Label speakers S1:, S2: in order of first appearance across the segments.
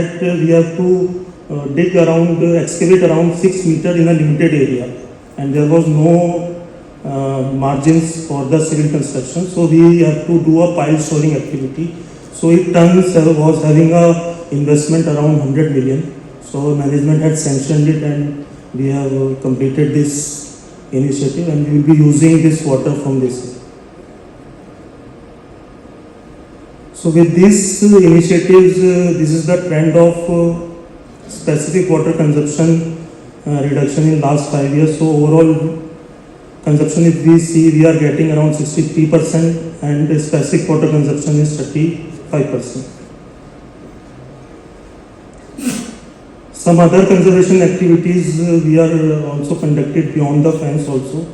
S1: that we have to excavate around 6 meters in a limited area, and there was no margins for the civil construction. So we have to do a pile shoring activity. So it was having a investment around 100 million. So management had sanctioned it, and we have completed this initiative, and we will be using this water from this. So with these initiatives, this is the trend of specific water consumption reduction in last 5 years. So overall consumption, if we see, we are getting around 63%, and the specific water consumption is 35%. Some other conservation activities we are also conducted beyond the fence also.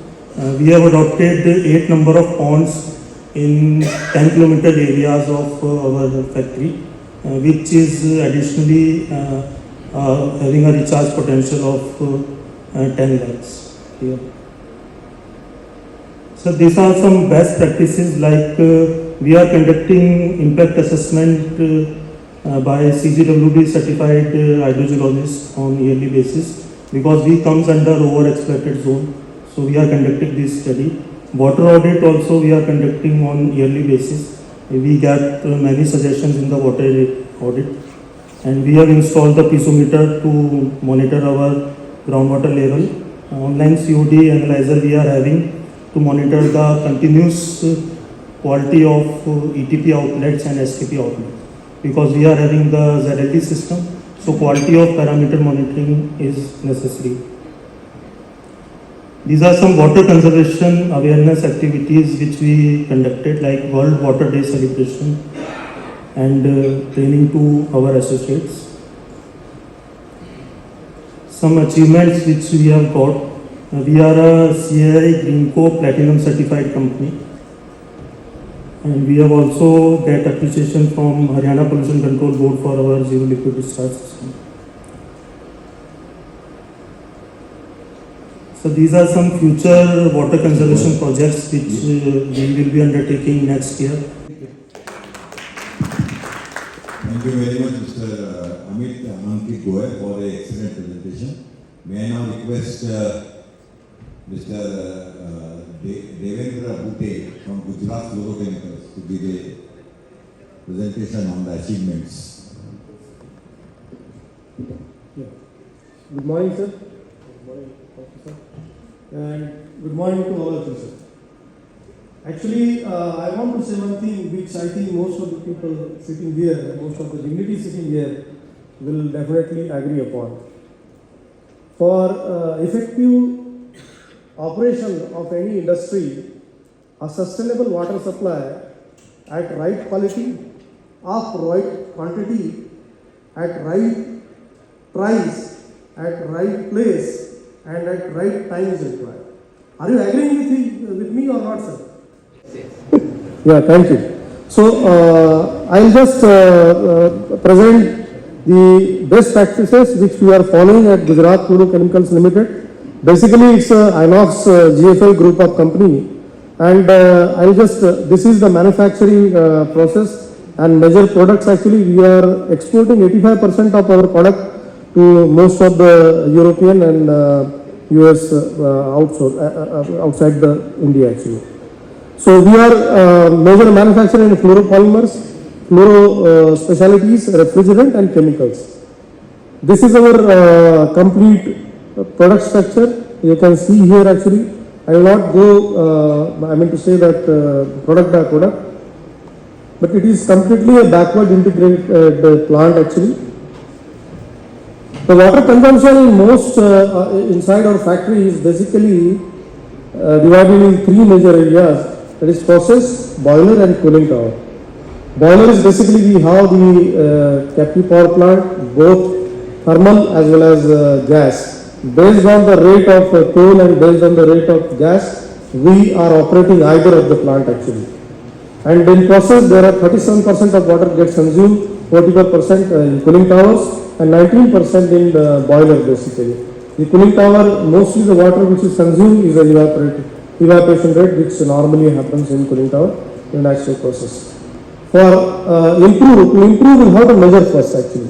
S1: We have adopted 8 number of ponds in 10 kilometer areas of our factory, which is additionally having a recharge potential of 10 lakhs here. So these are some best practices, like we are conducting impact assessment by CGWB certified hydrogeologists on yearly basis, because we comes under over-exploited zone. So we are conducting this study. Water audit also we are conducting on yearly basis. We get many suggestions in the water audit, and we have installed the piezometer to monitor our groundwater level. Online COD analyzer we are having to monitor the continuous quality of ETP outlets and STP outlets, because we are having the ZLD system, so quality of parameter monitoring is necessary. These are some water conservation awareness activities which we conducted, like World Water Day celebration and training to our associates. Some achievements which we have got. We are a CII Greenco Platinum certified company, and we have also get appreciation from Haryana Pollution Control Board for our zero liquid discharge system. So these are some future water conservation projects which we will be undertaking next year.
S2: Thank you very much, Mr. Amit Ankit Goel, for an excellent presentation. May I now request Mr. Devendra Bhute from Gujarat Fluorochemicals to give a presentation on the achievements.
S3: Yeah. Good morning, sir. Good morning, officer. And good morning to all of you, sir. Actually, I want to say one thing which I think most of the people sitting here, most of the dignitaries sitting here will definitely agree upon. For effective operation of any industry, a sustainable water supply at right quality, of right quantity, at right price, at right place, and at right time is required. Are you agreeing with me or not, sir? Yeah, thank you. So, I'll just present the best practices which we are following at Gujarat Fluorochemicals Limited. Basically, it's a Inox GFL group of company, and I'll just, this is the manufacturing process and major products. Actually, we are exporting 85% of our product to most of the European and US outside the India actually. So we are major manufacturer in fluoropolymers, fluoro specialties, refrigerant and chemicals. This is our complete product structure. You can see here actually. I will not go, I mean to say that product by product, but it is completely a backward integrated plant actually. The water consumption in most inside our factory is basically divided in 3 major areas. That is process, boiler and cooling tower. Boiler is basically we have the captive power plant, both thermal as well as gas. Based on the rate of coal and based on the rate of gas, we are operating either of the plant actually. And in process there are 37% of water gets consumed, 44% in cooling towers and 19% in the boiler basically. The cooling tower, mostly the water which is consumed is evaporation rate which normally happens in cooling tower in natural process. To improve, we have to measure first actually.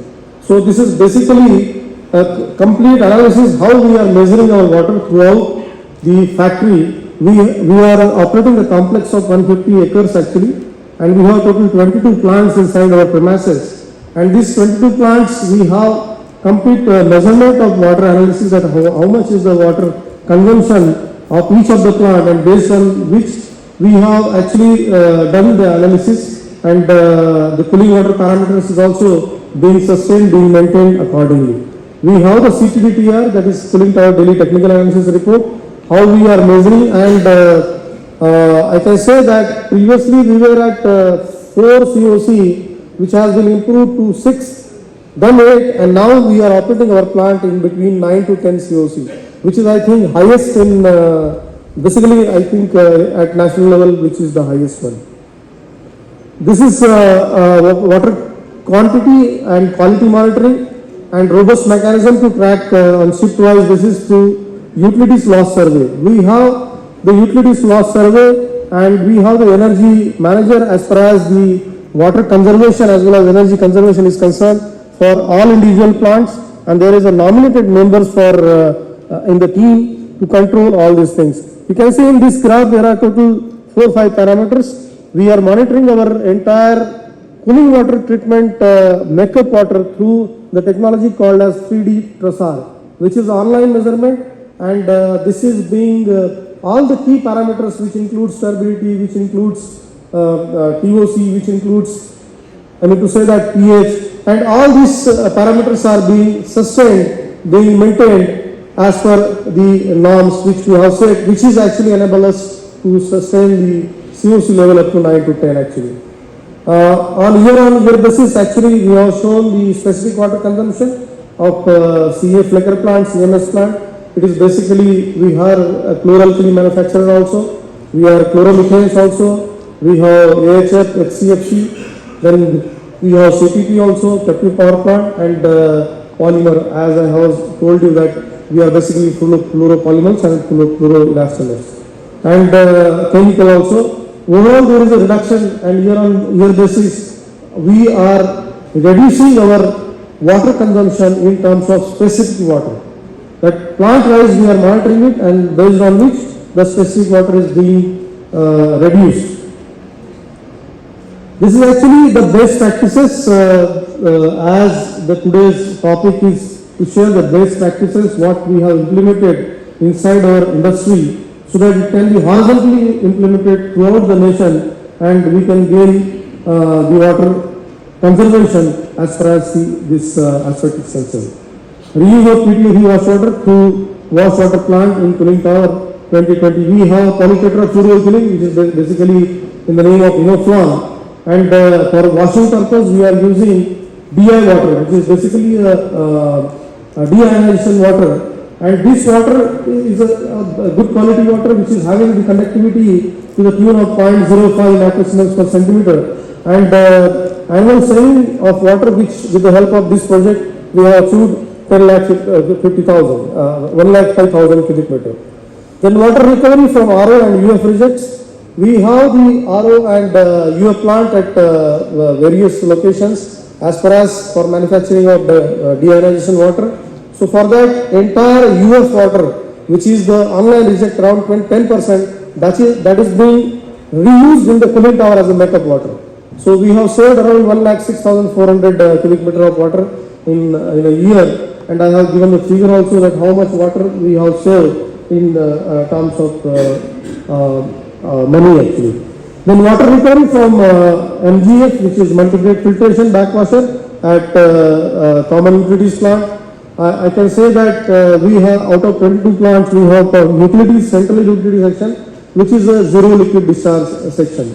S3: So this is basically a complete analysis how we are measuring our water throughout the factory. We are operating a complex of 150 acres actually, and we have total 22 plants inside our premises. And these 22 plants, we have complete measurement of water analysis at how much is the water consumption of each of the plant, and based on which we have actually done the analysis, and the cooling water parameters is also being sustained, being maintained accordingly. We have the CTDTR, that is cooling tower daily technical analysis report, how we are measuring, and I can say that previously we were at 4 COC, which has been improved to 6, then 8, and now we are operating our plant in between 9 to 10 COC, which is I think highest in, basically I think at national level, which is the highest one. This is water quantity and quality monitoring and robust mechanism to track on shift-wise basis to utilities loss survey. We have the utilities loss survey, and we have the energy manager as far as the water conservation as well as energy conservation is concerned for all individual plants, and there is a nominated members for in the team to control all these things. You can see in this graph there are total 4 or 5 parameters. We are monitoring our entire cooling water treatment makeup water through the technology called as 3D TRASAR, which is online measurement, and this is being all the key parameters, which includes turbidity, which includes TOC, which includes, I mean to say that pH, and all these parameters are being sustained, being maintained as per the norms which we have set, which is actually enable us to sustain the COC level up to 9 to 10 actually. On year basis, actually we have shown the specific water consumption of CA Flecker plant, CMS plant. It is basically, we are a chloralkali manufacturer also, we are chloromethanes also, we have AHF, HCFC, then we have CPP also, captive power plant, and polymer, as I have told you that we are basically fluoropolymers and fluoroelastomers, and chemical also. Overall, there is a reduction, and year-on-year basis, we are reducing our water consumption in terms of specific water. That plant-wise we are monitoring it, and based on which the specific water is being reduced. This is actually the best practices, as the today's topic is to share the best practices what we have implemented inside our industry, so that it can be horizontally implemented throughout the nation, and we can gain the water conservation as far as this aspect is concerned. Reuse of PTFE wash water through wash water plant in cooling tower 2020. We have polytetrafluoroethylene, which is basically in the name of Inoflon, and for washing purpose we are using DI water, which is basically a deionization water. And this water is a good quality water, which is having the conductivity to the tune of 0.05 microsiemens per centimeter. And annual saving of water, which with the help of this project we have achieved 1,05,000 cubic meter. Then water recovery from RO and UF rejects. We have the RO and UF plant at various locations as far as for manufacturing of the deionization water. So for that entire UF water, which is the online reject around 10%, that is being reused in the cooling tower as a makeup water. So we have saved around 1,06,400 cubic meter of water in a year, and I have given the figure also that how much water we have saved in terms of money actually. Then water recovery from MGF, which is multi-grade filtration backwasher at common utilities plant. I can say that we have out of 22 plants, we have utilities, central utility section, which is a zero liquid discharge section.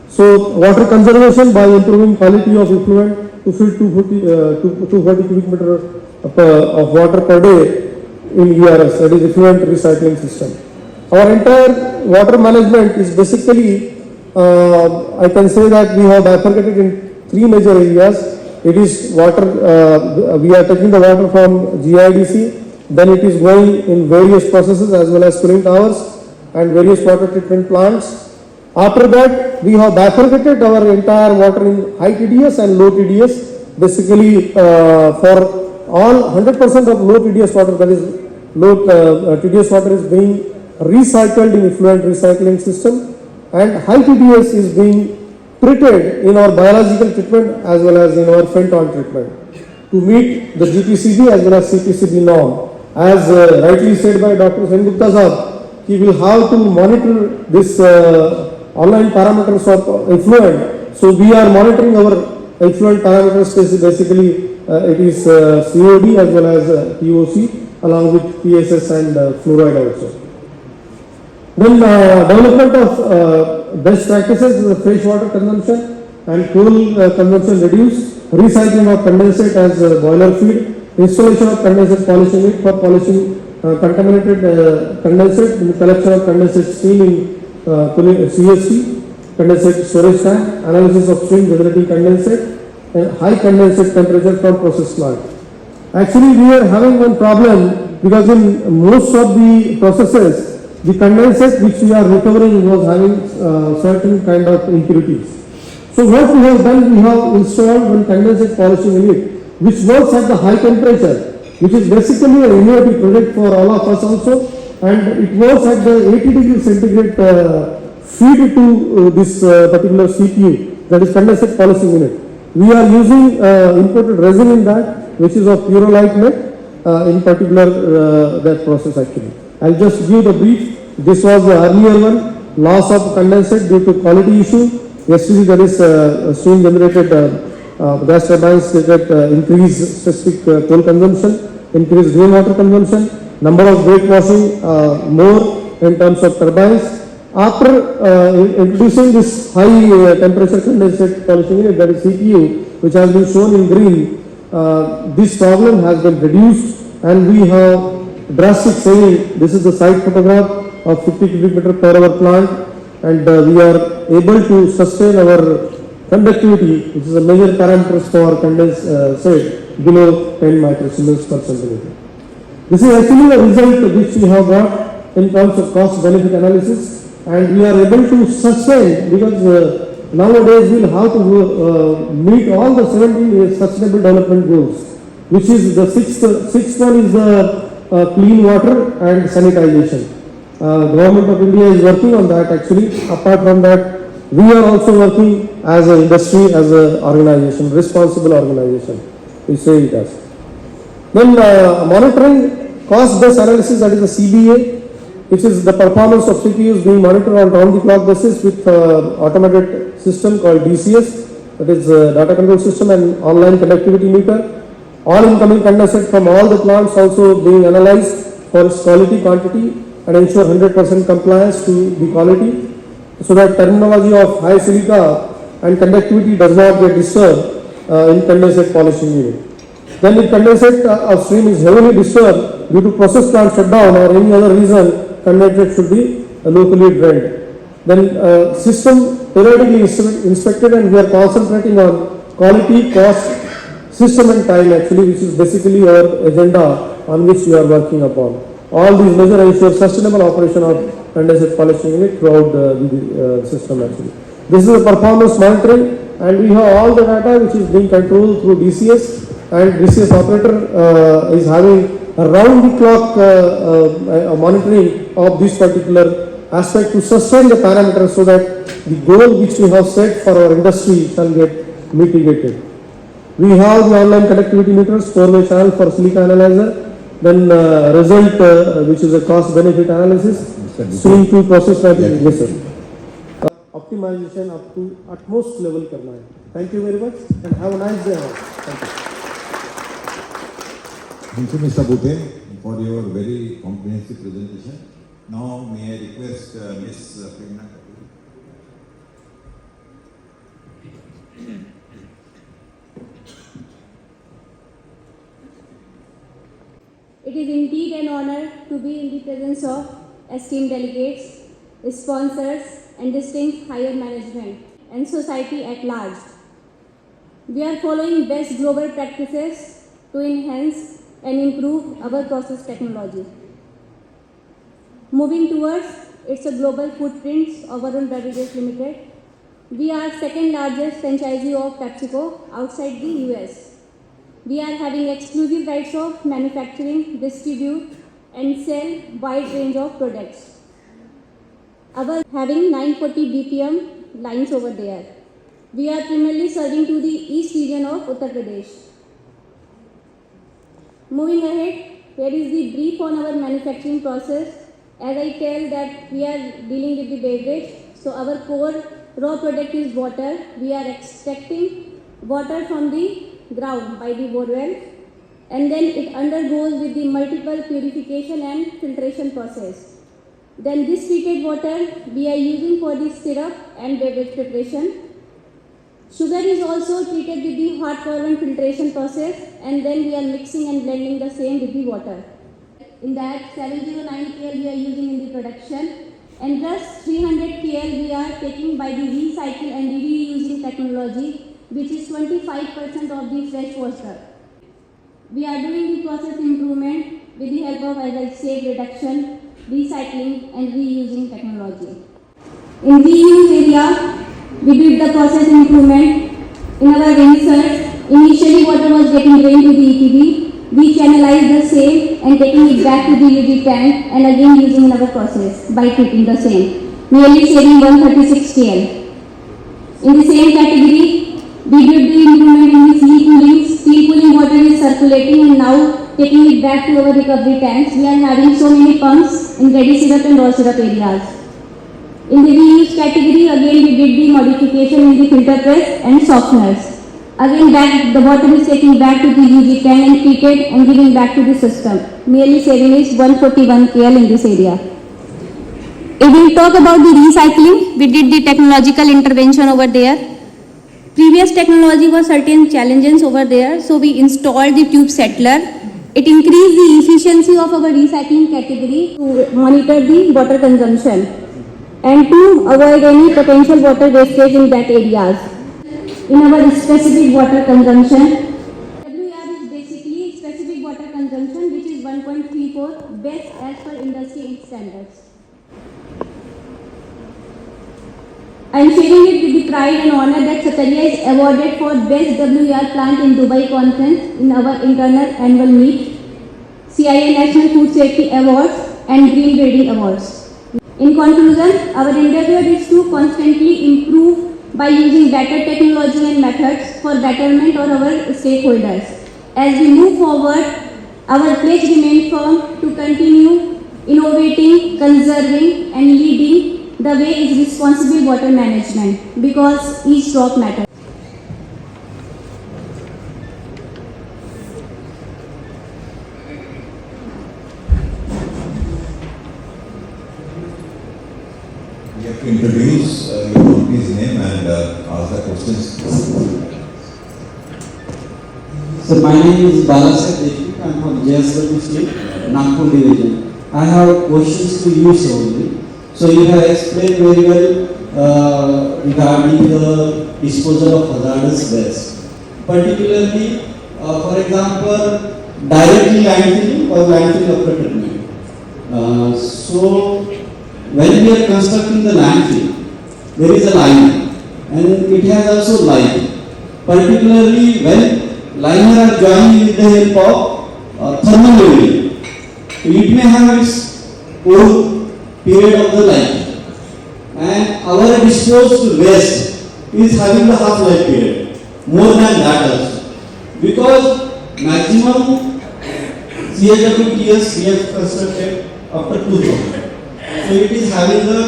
S3: So water conservation by improving quality of effluent to fill 240 cubic meter of water per day in ERS, that is effluent recycling system. Our entire water management is basically, I can say that we have bifurcated in 3 major areas. It is water, we are taking the water from GIDC, then it is going in various processes as well as cooling towers and various water treatment plants. After that, we have bifurcated our entire water in high TDS and low TDS. basically for all 100% of low TDS water, that is low TDS water is being recycled in effluent recycling system, and high TDS is being treated in our biological treatment as well as in our Fenton treatment to meet the GPCB as well as CPCB norm. As rightly said by Dr. Sengupta sir, he will have to monitor this online parameters of effluent. So we are monitoring our effluent parameters, basically it is COD as well as POC along with PSS and fluoride also. Then development of best practices is freshwater consumption and coal consumption reduced, recycling of condensate as boiler feed, installation of condensate polishing unit for polishing contaminated condensate, and collection of condensate steam in CST, condensate storage tank, analysis of stream generating condensate, and high condensate temperature from process plant. Actually, we are having one problem because in most of the processes, the condensate which we are recovering was having certain kind of impurities. So what we have done, we have installed one condensate polishing unit which works at the high temperature, which is basically an innovative project for all of us also, and it works at the 80 degrees centigrade feed to this particular CPU, that is condensate polishing unit. We are using imported resin in that, which is of Purolite net, in particular that process actually. I'll just give the brief. This was the earlier one, loss of condensate due to quality issue. Yesterday there is steam generated gas turbines that increase specific coal consumption, increase rainwater consumption, number of break washing more in terms of turbines. After introducing this high temperature condensate polishing unit, that is CPU, which has been shown in green, this problem has been reduced, and we have drastic saving. This is the site photograph of 50 cubic meter per hour plant, and we are able to sustain our conductivity, which is a major parameter for condensate, below 10 microsiemens per centimeter. This is actually a result which we have got in terms of cost benefit analysis, and we are able to sustain because nowadays we will have to meet all the 17 sustainable development goals, which is the sixth one is the clean water and sanitization. Government of India is working on that actually. Apart from that, we are also working as an industry, as an organization, responsible organization. We say it as. Then monitoring cost-based analysis, that is the CBA, which is the performance of CPUs being monitored on round-the-clock basis with automated system called DCS, that is data control system and online connectivity meter. All incoming condensate from all the plants also being analyzed for its quality, quantity, and ensure 100% compliance to the quality, so that terminology of high silica and conductivity does not get disturbed in condensate polishing unit. Then if condensate of stream is heavily disturbed due to process plant shutdown or any other reason, condensate should be locally drained. Then system periodically inspected, and we are concentrating on quality, cost, system and time actually, which is basically our agenda on which we are working upon. All these measures ensure sustainable operation of condensate polishing unit throughout the system actually. This is a performance monitoring, and we have all the data which is being controlled through DCS, and DCS operator is having a round the clock monitoring of this particular aspect to sustain the parameters so that the goal which we have set for our industry shall get mitigated. We have the online connectivity meters, 4-way channel for silica analyzer, then result which is a cost benefit analysis, stream to process mapping. Yes sir. Optimization up to utmost level करना है. Thank you very much and have a nice day. Thank you.
S2: Thank you, Mr. Bhute, for your very comprehensive presentation. Now, may I request Ms. Prerna Kapoor.
S4: It is indeed an honor to be in the presence of esteemed delegates, sponsors, and distinct higher management and society at large. We are following best global practices to enhance and improve our process technology. Moving towards its a global footprint of Varun Beverages Limited, we are second largest franchisee of PepsiCo outside the US. we are having exclusive rights of manufacturing, distribute and sell wide range of products. Our having 940 BPM lines over there. We are primarily serving to the east region of Uttar Pradesh. Moving ahead, here is the brief on our manufacturing process. As I tell that we are dealing with the beverage, so our core raw product is water. We are extracting water from the ground by the borewell, and then it undergoes with the multiple purification and filtration process. Then this treated water we are using for the syrup and beverage preparation. Sugar is also treated with the hot solvent filtration process, and then we are mixing and blending the same with the water. In that 709 KL we are using in the production, and just 300 KL we are taking by the recycle and reusing technology, which is 25% of the fresh water. We are doing the process improvement with the help of, as I said, reduction, recycling and reusing technology. In reuse area, we did the process improvement. In our research, initially water was getting drained to the ETB. We channelized the same and taking it back to the UG tank and again using in our process by treating the same, nearly saving 136 KL. In the same category, we did the improvement in the seal cooling. Seal cooling water is circulating and now taking it back to our recovery tanks. We are having so many pumps in ready syrup and raw syrup areas. In the reuse category, again we did the modification in the filter press and softeners. Again back, the water is taken back to the UG tank and treated and giving back to the system. Nearly saving is 141 KL in this area. If we talk about the recycling, we did the technological intervention over there. Previous technology was certain challenges over there, so we installed the tube settler. It increased the efficiency of our recycling category to monitor the water consumption and to avoid any potential water wastage in that areas. In our specific water consumption, WR is basically specific water consumption, which is 1.34, best as per industry standards. I am sharing it with the pride and honor that Sataria is awarded for best WR plant in Dubai conference in our internal annual meet, CIA National Food Safety Awards and Green Building Awards. In conclusion, our endeavor is to constantly improve by using better technology and methods for betterment of our stakeholders. As we move forward, our pledge remains firm to continue innovating, conserving and leading the way is responsible water management, because each drop matters.
S2: You have to introduce your company's name and ask the questions.
S5: So my name is Balasai Deshmukh. I am from JSW Steel, Nagpur division. I have questions to you only. So you have explained very well regarding the disposal of hazardous waste. Particularly, for example, directly landfill or landfill after treatment. So when we are constructing the landfill, there is a line and it has also line. Particularly when liner are joining with the help of thermal leveling, it may have its own period of the life, and our disposed waste is having the half-life period, more than that also, because maximum CHWTS we have constructed after 2000, so it is having the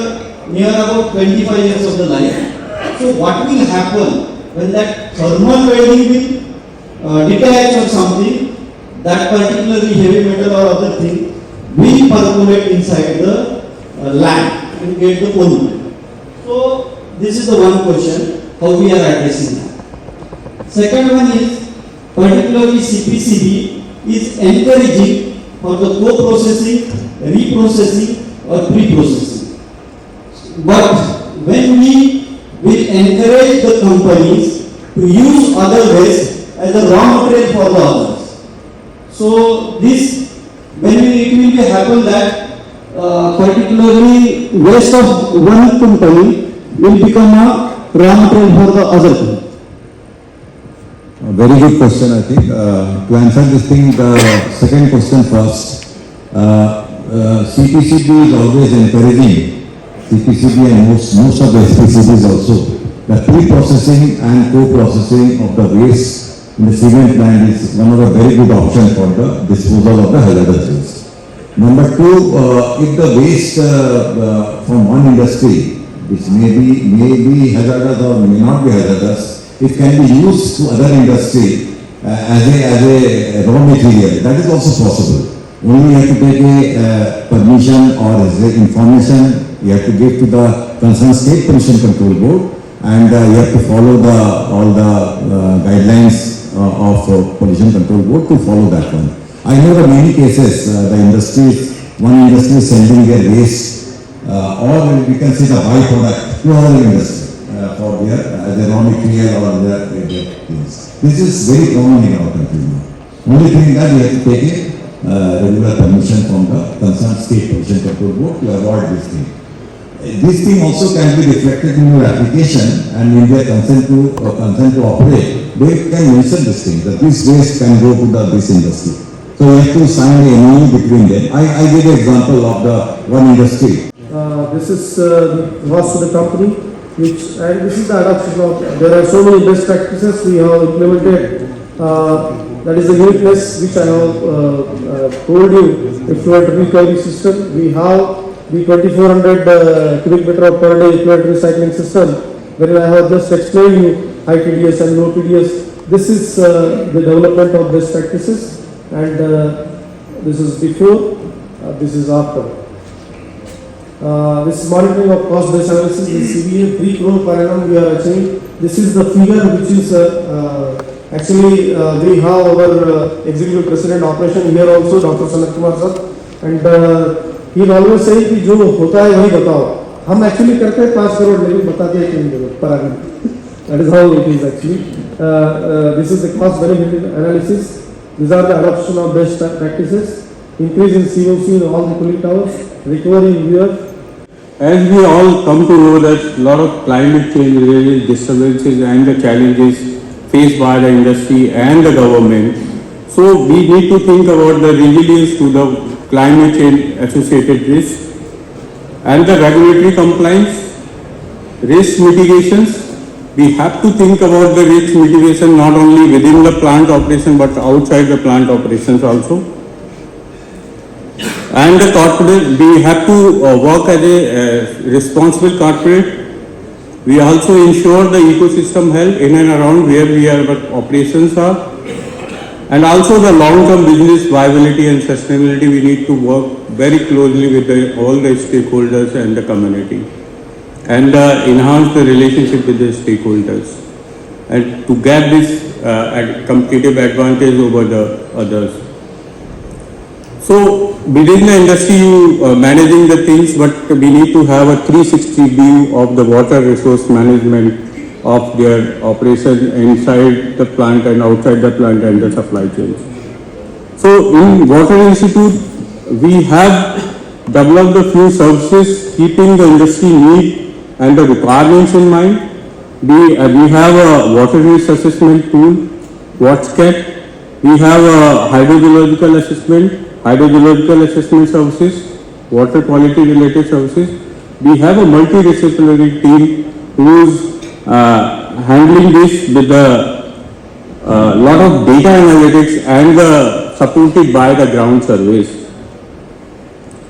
S5: near about 25 years of the life. So what will happen when that thermal welding will detach or something, that particularly heavy metal or other thing will percolate inside the land and get the pollutant. So this is the one question, how we are addressing that. Second one is, particularly CPCB is encouraging for the co-processing, reprocessing or pre-processing. But when we will encourage the companies to use other waste as a raw material for the others. So this, when it will be happen that particularly waste of one company will become a raw material for the other company.
S2: very good question, I think. To answer this thing, the second question first. CPCB is always encouraging, CPCB and most of the SPCBs also, the pre-processing and co-processing of the waste in the cement plant is one of the very good options for the disposal of the hazardous waste. Number two, if the waste from one industry, which may be hazardous or may not be hazardous, it can be used to other industry as a raw material. That is also possible. Only you have to take a permission or as a information you have to give to the concerned state pollution control board, and you have to follow all the guidelines of pollution control board to follow that one. I know that many cases one industry is sending their waste or we can say the byproduct to another industry for their as a raw material or their things. This is very common in our country now. Only thing that we have to take it regular permission from the concerned state pollution control board to avoid this thing. This thing also can be reflected in your application and in their consent to operate. They can mention this thing that this waste can go to this industry. So you have to sign a MOU between them. I gave an example of the one industry.
S3: This is loss to the company, and this is the adoption of. There are so many best practices we have implemented. That is the uniqueness which I have told you. Effluent recovery system, we have the 2400 cubic meter per day effluent recycling system, wherein I have just explained you high TDS and low TDS. This is the development of best practices, and this is before, this is after. This is monitoring of cost-based analysis in CBA, 3 crore per annum we are achieving. This is the figure which is actually we have our executive president operation here also, Dr. Sanat Kumar sir, and he always say कि जो होता है वही बताओ. हम actually करते हैं 5 करोड़ लेकिन बताते हैं 3 crore per annum. That is how it is actually. This is the cost benefit analysis. These are the adoption of best practices. Increase in COC in all the cooling towers. Recovery in UF.
S6: As we all come to know that a lot of climate change related disturbances and the challenges faced by the industry and the government, so we need to think about the resilience to the climate change associated risks and the regulatory compliance, risk mitigations. We have to think about the risk mitigation not only within the plant operation but outside the plant operations also. And the corporate, we have to work as a responsible corporate. We also ensure the ecosystem health in and around where our operations are. And also the long-term business viability and sustainability, we need to work very closely with all the stakeholders and the community, and enhance the relationship with the stakeholders, and to get this competitive advantage over the others. So within the industry, you managing the things, but we need to have a 360 view of the water resource management of their operation inside the plant and outside the plant and the supply chains. So in Water Institute, we have developed a few services keeping the industry need and the requirements in mind. We have a water risk assessment tool, WatchCat. We have a hydrogeological assessment services, water quality related services. We have a multidisciplinary team who is handling this with a lot of data analytics and supported by the ground surveys.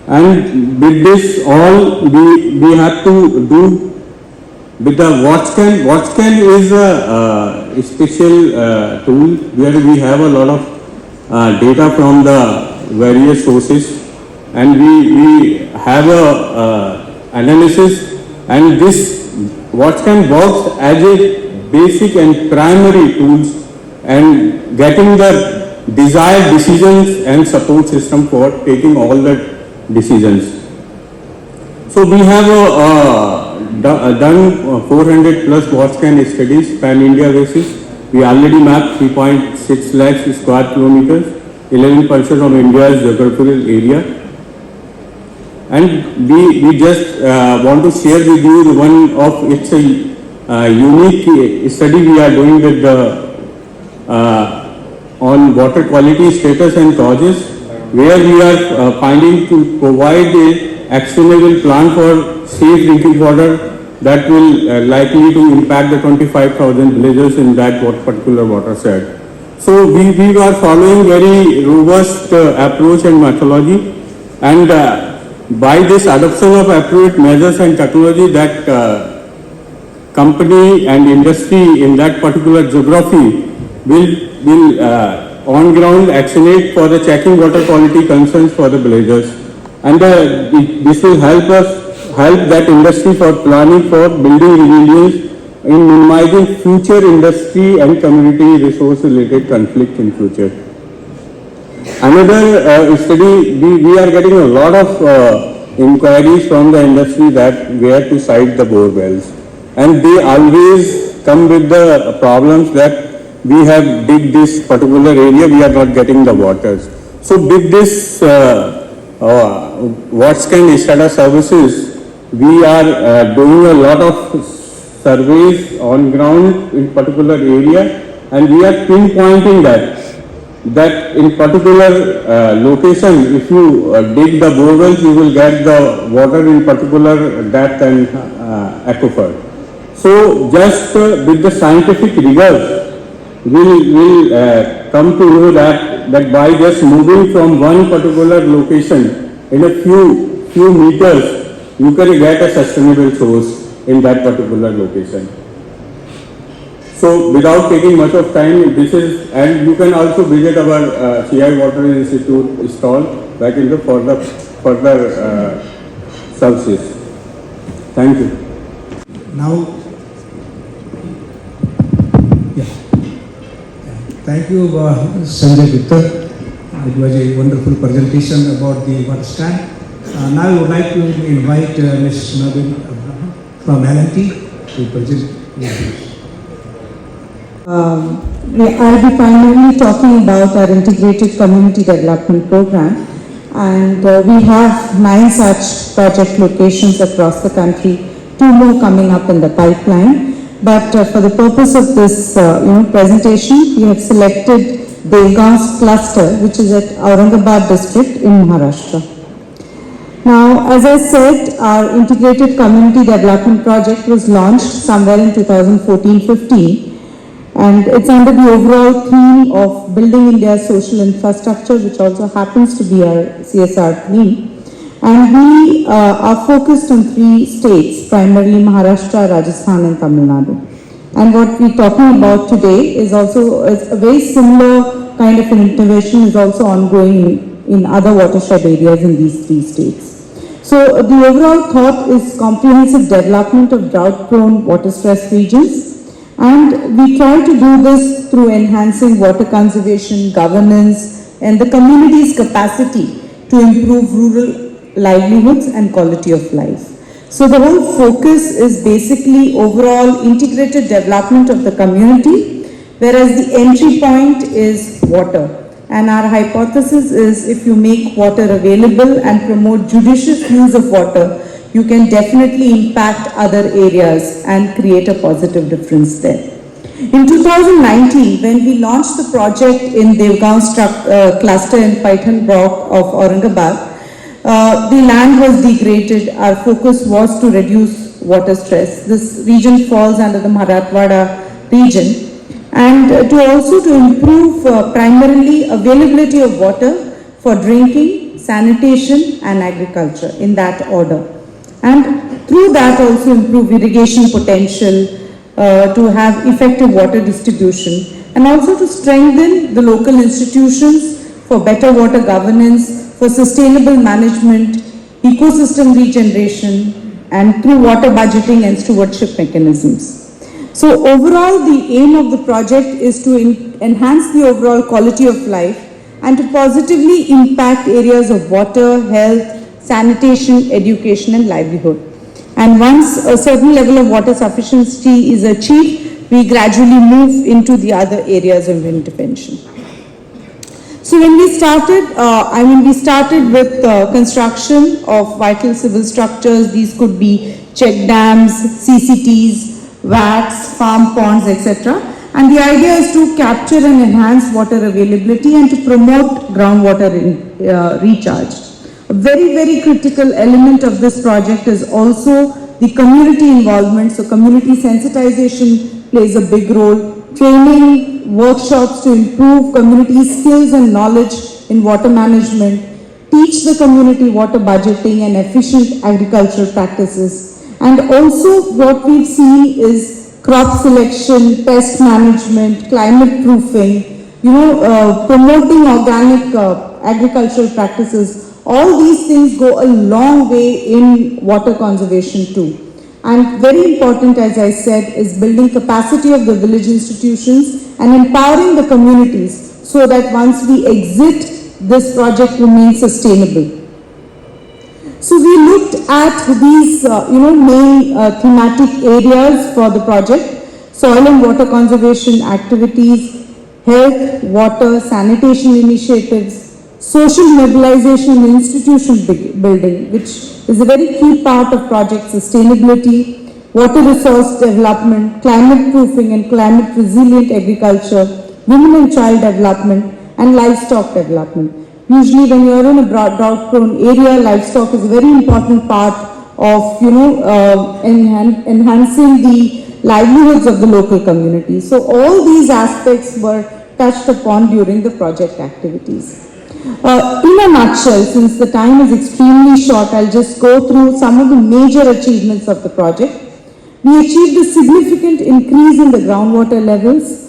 S6: And with this all we have to do with the WatchScan. WatchScan is a special tool where we have a lot of data from the various sources, and we have a analysis, and this WatchScan works as a basic and primary tools and getting the desired decisions and support system for taking all the decisions. So we have done 400 plus WatchScan studies pan-India basis. We already mapped 3.6 lakhs square kilometers, 11% of India's geographical area. And we just want to share with you one of its a unique study we are doing with the on water quality status and causes, where we are finding to provide a actionable plan for safe drinking water that will likely to impact the 25,000 villagers in that particular watershed. So we are following very robust approach and methodology, and by this adoption of appropriate measures and technology, that company and industry in that particular geography will on ground actionate for the checking water quality concerns for the villagers, and this will help that industry for planning for building resilience in minimizing future industry and community resource related conflict in future. Another study, we are getting a lot of inquiries from the industry that where to site the bore wells, and they always come with the problems that we have dig this particular area, we are not getting the waters. So with this WatchScan SCADA services, we are doing a lot of surveys on ground in particular area, and we are pinpointing that in particular location, if you dig the bore wells, you will get the water in particular depth and aquifer. So just with the scientific rigor, we'll come to know that by just moving from one particular location in a few meters, you can get a sustainable source in that particular location. So without taking much of time, this is, and you can also visit our CI Water Institute stall back in the further services. Thank you.
S7: Now, thank you, Sanjay Gupta. It was a wonderful presentation about the WatchScan. Now I would like to invite Ms. Nabin from L&T to present the views.
S8: I'll be primarily talking about our integrated community development program, and we have 9 such project locations across the country, 2 more coming up in the pipeline. But for the purpose of this presentation, we have selected Devgaon's cluster, which is at Aurangabad district in Maharashtra. Now, as I said, our integrated community development project was launched somewhere in 2014-15, and it's under the overall theme of building India's social infrastructure, which also happens to be our CSR theme. And we are focused on 3 states, primarily Maharashtra, Rajasthan and Tamil Nadu. And what we're talking about today is also a very similar kind of an intervention is also ongoing in other watershed areas in these 3 states. So the overall thought is comprehensive development of drought-prone, water-stressed regions. And we try to do this through enhancing water conservation, governance, and the community's capacity to improve rural livelihoods and quality of life. So the whole focus is basically overall integrated development of the community, whereas the entry point is water. And our hypothesis is if you make water available and promote judicious use of water, you can definitely impact other areas and create a positive difference there. In 2019, when we launched the project in Devgaon's cluster in Paithan block of Aurangabad, the land was degraded. Our focus was to reduce water stress. This region falls under the Marathwada region, and to improve primarily availability of water for drinking, sanitation and agriculture in that order. And through that also improve irrigation potential, to have effective water distribution, and also to strengthen the local institutions for better water governance, for sustainable management, ecosystem regeneration, and through water budgeting and stewardship mechanisms. So overall, the aim of the project is to enhance the overall quality of life and to positively impact areas of water, health, sanitation, education and livelihood. And once a certain level of water sufficiency is achieved, we gradually move into the other areas of intervention. So when we started, we started with construction of vital civil structures. These could be check dams, CCTs, VATs, farm ponds, etc. And the idea is to capture and enhance water availability and to promote groundwater recharge. A very, very critical element of this project is also the community involvement. So community sensitization plays a big role. Training, workshops to improve community skills and knowledge in water management, teach the community water budgeting and efficient agricultural practices. And also what we've seen is crop selection, pest management, climate proofing, promoting organic agricultural practices. All these things go a long way in water conservation too. And very important, as I said, is building capacity of the village institutions and empowering the communities so that once we exit, this project remains sustainable. So we looked at these, main thematic areas for the project: soil and water conservation activities, health, water, sanitation initiatives, social mobilization and institution building, which is a very key part of project sustainability, water resource development, climate proofing and climate resilient agriculture, women and child development, and livestock development. Usually when you are in a drought prone area, livestock is a very important part of, enhancing the livelihoods of the local community. So all these aspects were touched upon during the project activities. In a nutshell, since the time is extremely short, I'll just go through some of the major achievements of the project. We achieved a significant increase in the groundwater levels.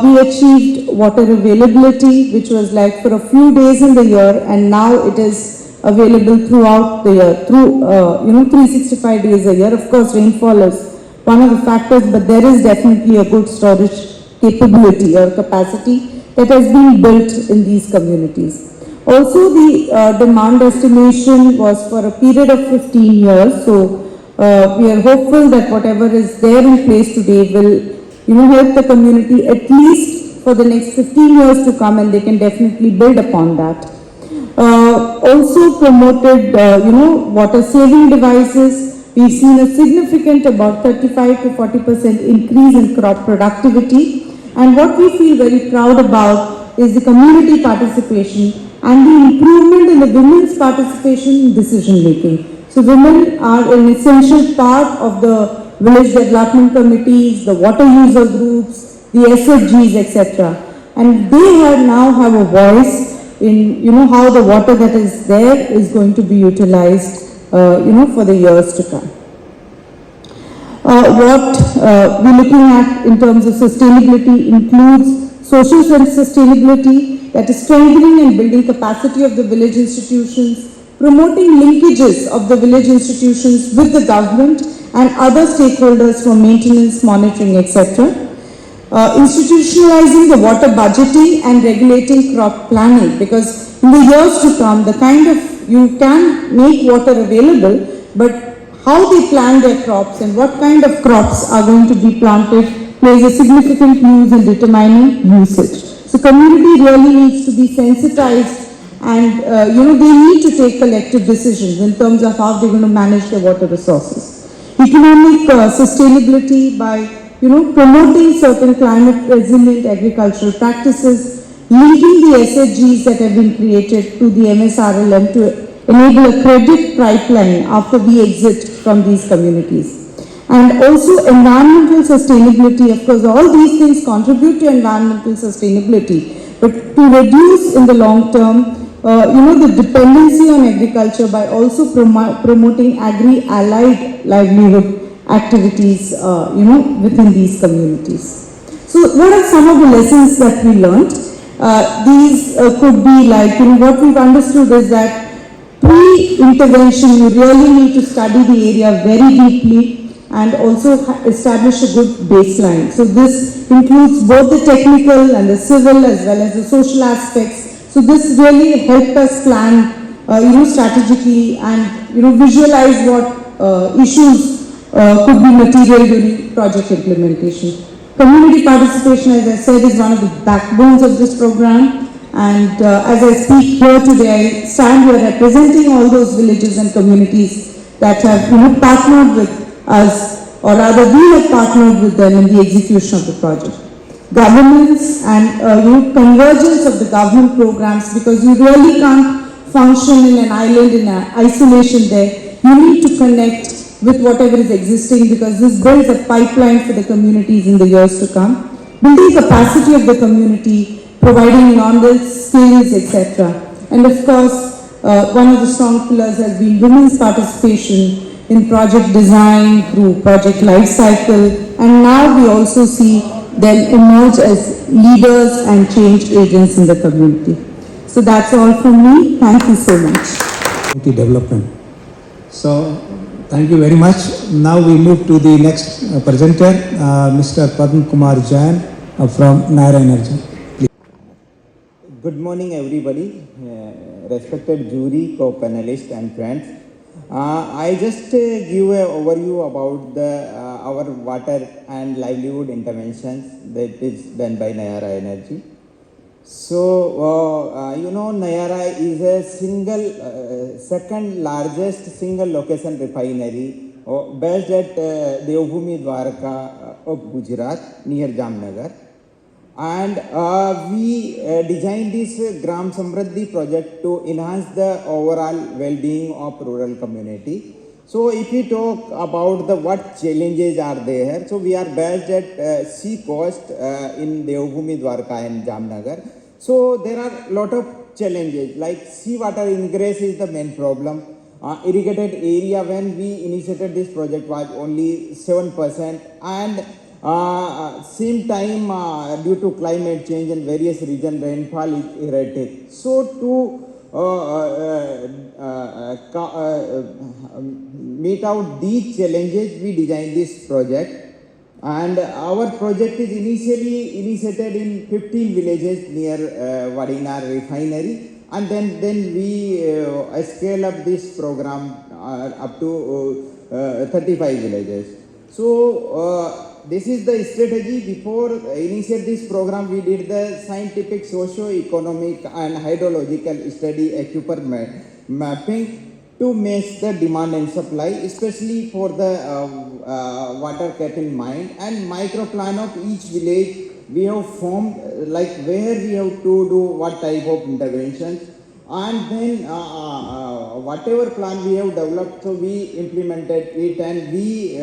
S8: We achieved water availability, which was like for a few days in the year, and now it is available throughout the year, through 365 days a year. Of course, rainfall is one of the factors, but there is definitely a good storage capability or capacity that has been built in these communities. Also, the demand estimation was for a period of 15 years. So we are hopeful that whatever is there in place today will help the community at least for the next 15 years to come, and they can definitely build upon that. Also promoted, water saving devices. We've seen a significant about 35 to 40% increase in crop productivity. And what we feel very proud about is the community participation and the improvement in the women's participation in decision making. So women are an essential part of the village development committees, the water user groups, the SFGs, etc. And they now have a voice in how the water that is there is going to be utilized for the years to come. What we're looking at in terms of sustainability includes social sustainability, that is strengthening and building capacity of the village institutions, promoting linkages of the village institutions with the government and other stakeholders for maintenance, monitoring, etc. Institutionalizing the water budgeting and regulating crop planning, because in the years to come, you can make water available, but how they plan their crops and what kind of crops are going to be planted plays a significant use in determining usage. So community really needs to be sensitized, and they need to take collective decisions in terms of how they're going to manage their water resources. Economic sustainability by promoting certain climate resilient agricultural practices, linking the SHGs that have been created to the MSRLM to enable a credit pipeline after we exit from these communities. And also environmental sustainability. Of course, all these things contribute to environmental sustainability, but to reduce in the long term, the dependency on agriculture by also promoting agri-allied livelihood activities, within these communities. So what are some of the lessons that we learned? These could be like, what we've understood is that pre-intervention, you really need to study the area very deeply and also establish a good baseline. So this includes both the technical and the civil as well as the social aspects. So this really helped us plan, strategically and, visualize what issues could be material during project implementation. Community participation, as I said, is one of the backbones of this program. And as I speak here today, I stand here representing all those villages and communities that have partnered with us, or rather we have partnered with them in the execution of the project. governance and convergence of the government programs, because you really can't function in an island in isolation there. You need to connect with whatever is existing, because this builds a pipeline for the communities in the years to come. Building capacity of the community, providing knowledge, skills, etc. And of course, one of the strong pillars has been women's participation in project design through project life cycle, and now we also see them emerge as leaders and change agents in the community. So that's all from me. Thank you so much.
S7: Community development. So, thank you very much. Now we move to the next presenter, Mr. Padma Kumar Jain from Nayara Energy. Please.
S9: Good morning, everybody, respected jury, co-panelists and friends. I just give an overview about our water and livelihood interventions that is done by Nayara Energy. So, Nayara is a second largest single location refinery based at Devbhoomi Dwarka of Gujarat near Jamnagar. And we designed this Gram Samriddhi project to enhance the overall well-being of rural community. So if we talk about what challenges are there, so we are based at sea coast in Devbhoomi Dwarka and Jamnagar. So there are a lot of challenges, like seawater ingress is the main problem. Irrigated area when we initiated this project was only 7%, and same time due to climate change in various regions rainfall is erratic. So to meet out these challenges, we designed this project. And our project is initially initiated in 15 villages near Vadinar refinery, and then we scale up this program up to 35 villages. So this is the strategy. Before initiate this program, we did the scientific, socio-economic and hydrological study aquifer mapping to match the demand and supply, especially for the water kept in mind, and micro plan of each village we have formed, like where we have to do what type of interventions, and then whatever plan we have developed, so we implemented it, and we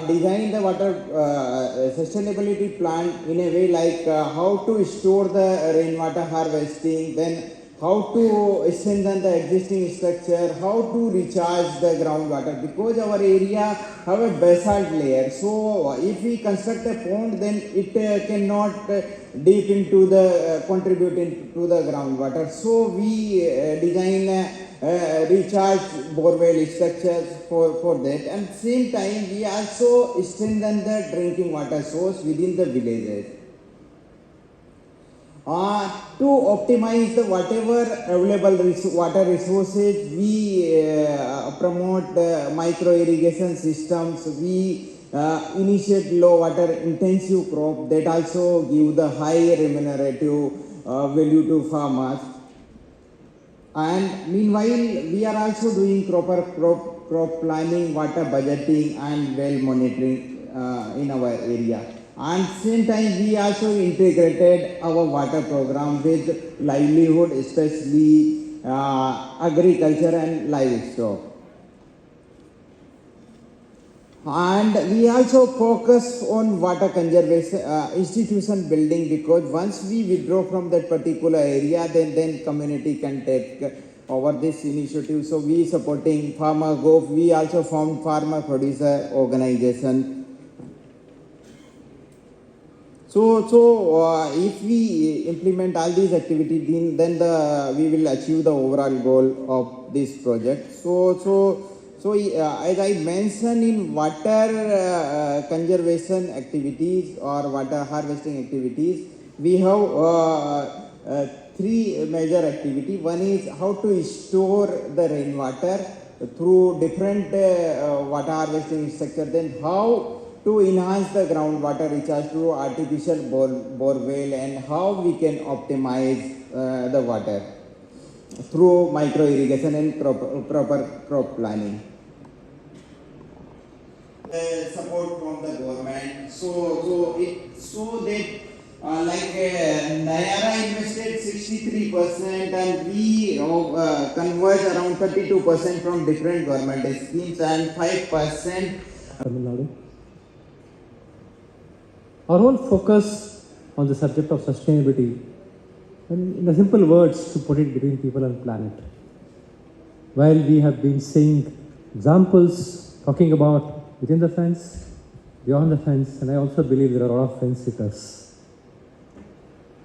S9: design the water sustainability plan in a way like how to store the rainwater harvesting, then how to strengthen the existing structure, how to recharge the groundwater, because our area have a basalt layer. So if we construct a pond, then it cannot deep into the contributing to the groundwater. So we design recharge borewell structures for that, and same time we also strengthen the drinking water source within the villages. To optimize the whatever available water resources, we promote micro irrigation systems. We initiate low water intensive crop that also give the high remunerative value to farmers. And meanwhile, we are also doing proper crop planning, water budgeting and well monitoring in our area. And same time, we also integrated our water program with livelihood, especially agriculture and livestock. And we also focus on water conservation, institution building, because once we withdraw from that particular area, then community can take over this initiative. So we supporting Farmer Gov. We also formed farmer producer organization. So if we implement all these activities, then we will achieve the overall goal of this project. So as I mentioned, in water conservation activities or water harvesting activities, we have three major activities. One is how to store the rainwater through different water harvesting structure. Then how to enhance the groundwater recharge through artificial borewell, and how we can optimize the water through micro irrigation and proper crop planning. support from the government. So that Nayara invested 63% and we converge around 32% from different government schemes and 5%
S10: Tamil Nadu. Our whole focus on the subject of sustainability, and in the simple words to put it, between people and planet. While we have been seeing examples talking about within the fence, beyond the fence, and I also believe there are a lot of fence sitters.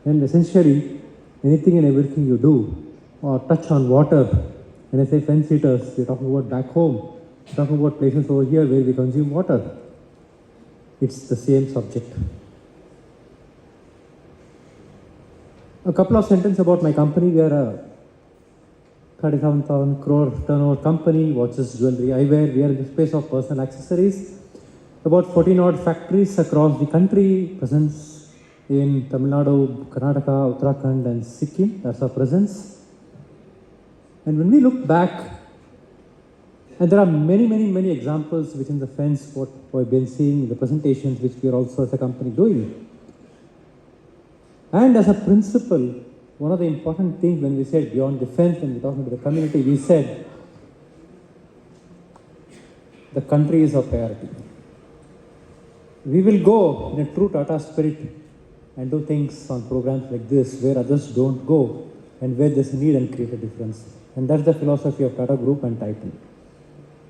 S10: And essentially, anything and everything you do or touch on water, when I say fence sitters, we're talking about back home, we're talking about places over here where we consume water. It's the same subject. A couple of sentences about my company. We are a 37,000 crore turnover company, watches, jewelry, eyewear. We are in the space of personal accessories. About 14 odd factories across the country, presence in Tamil Nadu, Karnataka, Uttarakhand and Sikkim. That's our presence. And when we look back, and there are many examples within the fence, what we've been seeing in the presentations, which we are also as a company doing. And as a principle, one of the important things when we said beyond the fence, when we're talking to the community, we said the country is our priority. We will go in a true Tata spirit and do things on programs like this where others don't go and where there's a need and create a difference. And that's the philosophy of Tata Group and Titan.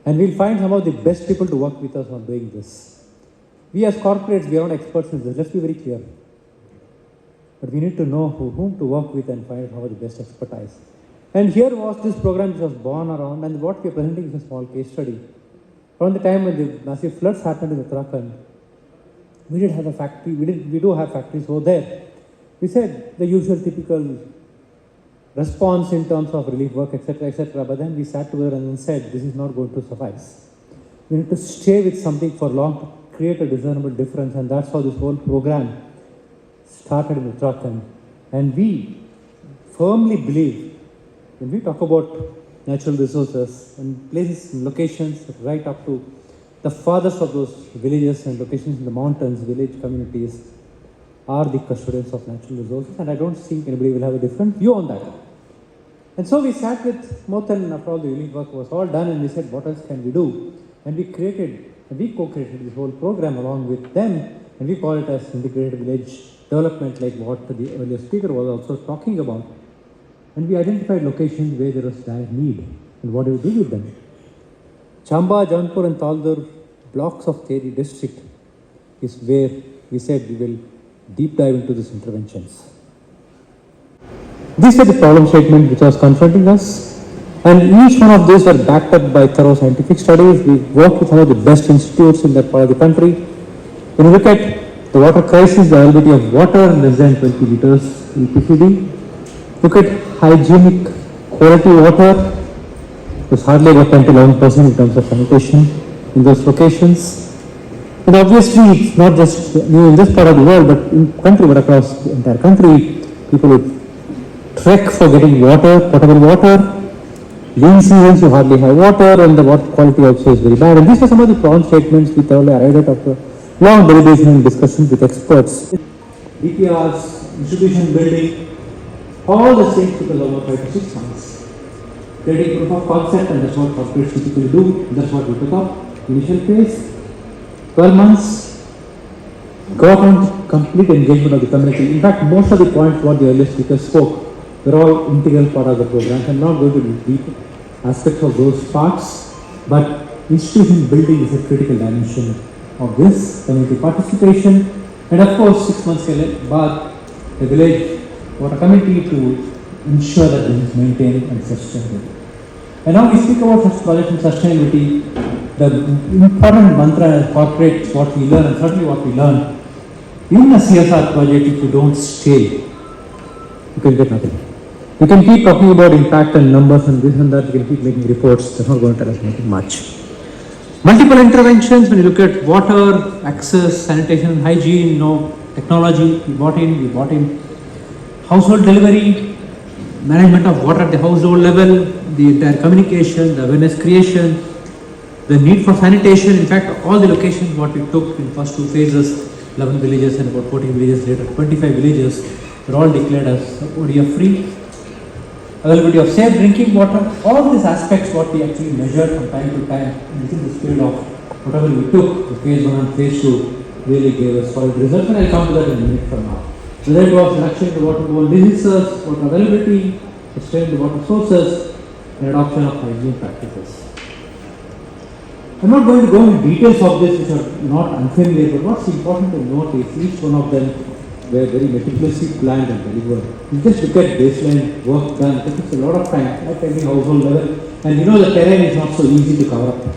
S10: And we'll find some of the best people to work with us on doing this. We as corporates, we are not experts in this, let's be very clear. But we need to know whom to work with and find out the best expertise. And here was this program which was born around, and what we are presenting is a small case study. Around the time when the massive floods happened in Uttarakhand, we did have a factory, we do have factories over there. We said the usual typical response in terms of relief work, etc., but then we sat together and then said, this is not going to suffice. We need to stay with something for long to create a discernible difference, and that's how this whole program started in Uttarakhand. And we firmly believe, when we talk about natural resources and places and locations right up to the farthest of those villages and locations in the mountains, village communities are the custodians of natural resources, and I don't think anybody will have a different view on that. And so we sat with Motan after all the relief work was all done, and we said, what else can we do? And we co-created this whole program along with them, and we call it as integrated village development, like what the earlier speaker was also talking about. And we identified locations where there was dire need, and what do we do with them? Chamba, Jaunpur and Taldur blocks of Teri district is where we said we will deep dive into these interventions. These were the problem statement which was confronting us, and each one of these were backed up by thorough scientific studies. We worked with some of the best institutes in that part of the country. When you look at the water crisis, the availability of water less than 20 liters EPCD. Look at hygienic quality water. There's hardly about 10 to 11% in terms of sanitation in those locations. And obviously, it's not just new in this part of the world, but in country, but across the entire country, people would trek for getting water, potable water. Lean seasons, you hardly have water, and the water quality also is very bad. And these are some of the problem statements we thoroughly arrived at after long deliberation and discussions with experts. DPRs, institution building, all the things took us over 5 to 6 months. Creating proof of concept, and that's what corporates typically do. That's what we took up. Initial phase, 12 months, got on complete engagement of the community. In fact, most of the points what the earlier speakers spoke were all integral part of the program. I'm not going to repeat aspects of those parts, but institution building is a critical dimension of this community participation. And of course, 6 months baad, the village water committee to ensure that this is maintained and sustainable. And now we speak about such projects and sustainability. The important mantra as corporates, what we learn, and certainly what we learn, in a CSR project, if you don't stay, you can get nothing. You can keep talking about impact and numbers and this and that, you can keep making reports, that's not going to tell us anything much. Multiple interventions, when you look at water, access, sanitation, hygiene, technology, we brought in household delivery, management of water at the household level, the entire communication, the awareness creation, The need for sanitation, in fact, all the locations what we took in first 2 phases, 11 villages and about 14 villages later, 25 villages, were all declared as ODF free. Availability of safe drinking water, all these aspects what we actually measured from time to time within the spirit of whatever we took, the phase 1 and phase 2 really gave us solid results, and I'll come to that in a minute from now. Whether it was reduction in the waterborne diseases, water availability, sustained the water sources, and adoption of hygiene practices. I'm not going to go into details of this which are not unfamiliar, but what's important to note is each one of them were very meticulously planned and delivered. You just look at baseline work done, it takes a lot of time at every household level, and you know the terrain is not so easy to cover up.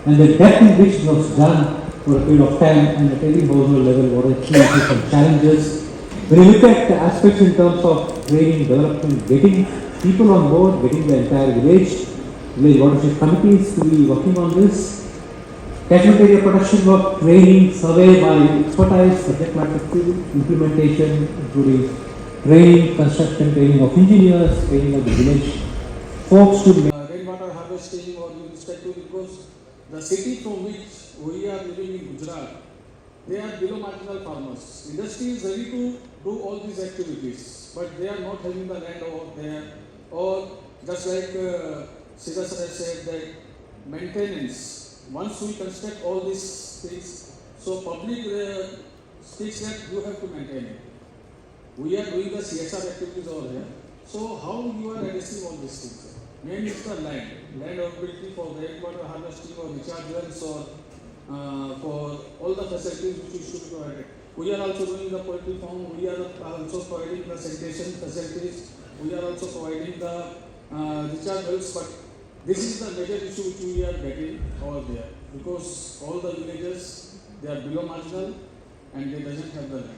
S10: And the depth in which it was done for a period of time and at every household level, what are key issues and challenges. When you look at the aspects in terms of training, development, getting people on board, getting the entire village watershed committees to be working on this, catchment area protection work, training, survey by expertise, subject matter implementation, including training, construction, training of engineers, training of the village folks to
S11: rainwater harvesting or irrespective, because the city from which we are living in Gujarat, they are below marginal farmers. Industry is ready to do all these activities, but they are not having the land over there, or just like Siddha sir has said that maintenance, once we construct all these things, so public speaks that you have to maintain it. We are doing the CSR activities over here, so how you are addressing all these things? Main is the land availability for rainwater harvesting or recharge wells or for all the facilities which we should provide. We are also doing the poultry farm, we are also providing the sanitation facilities, we are also providing the recharge wells, but this is the major issue which we are getting over there, because all the villages, they are below marginal and they doesn't have the land.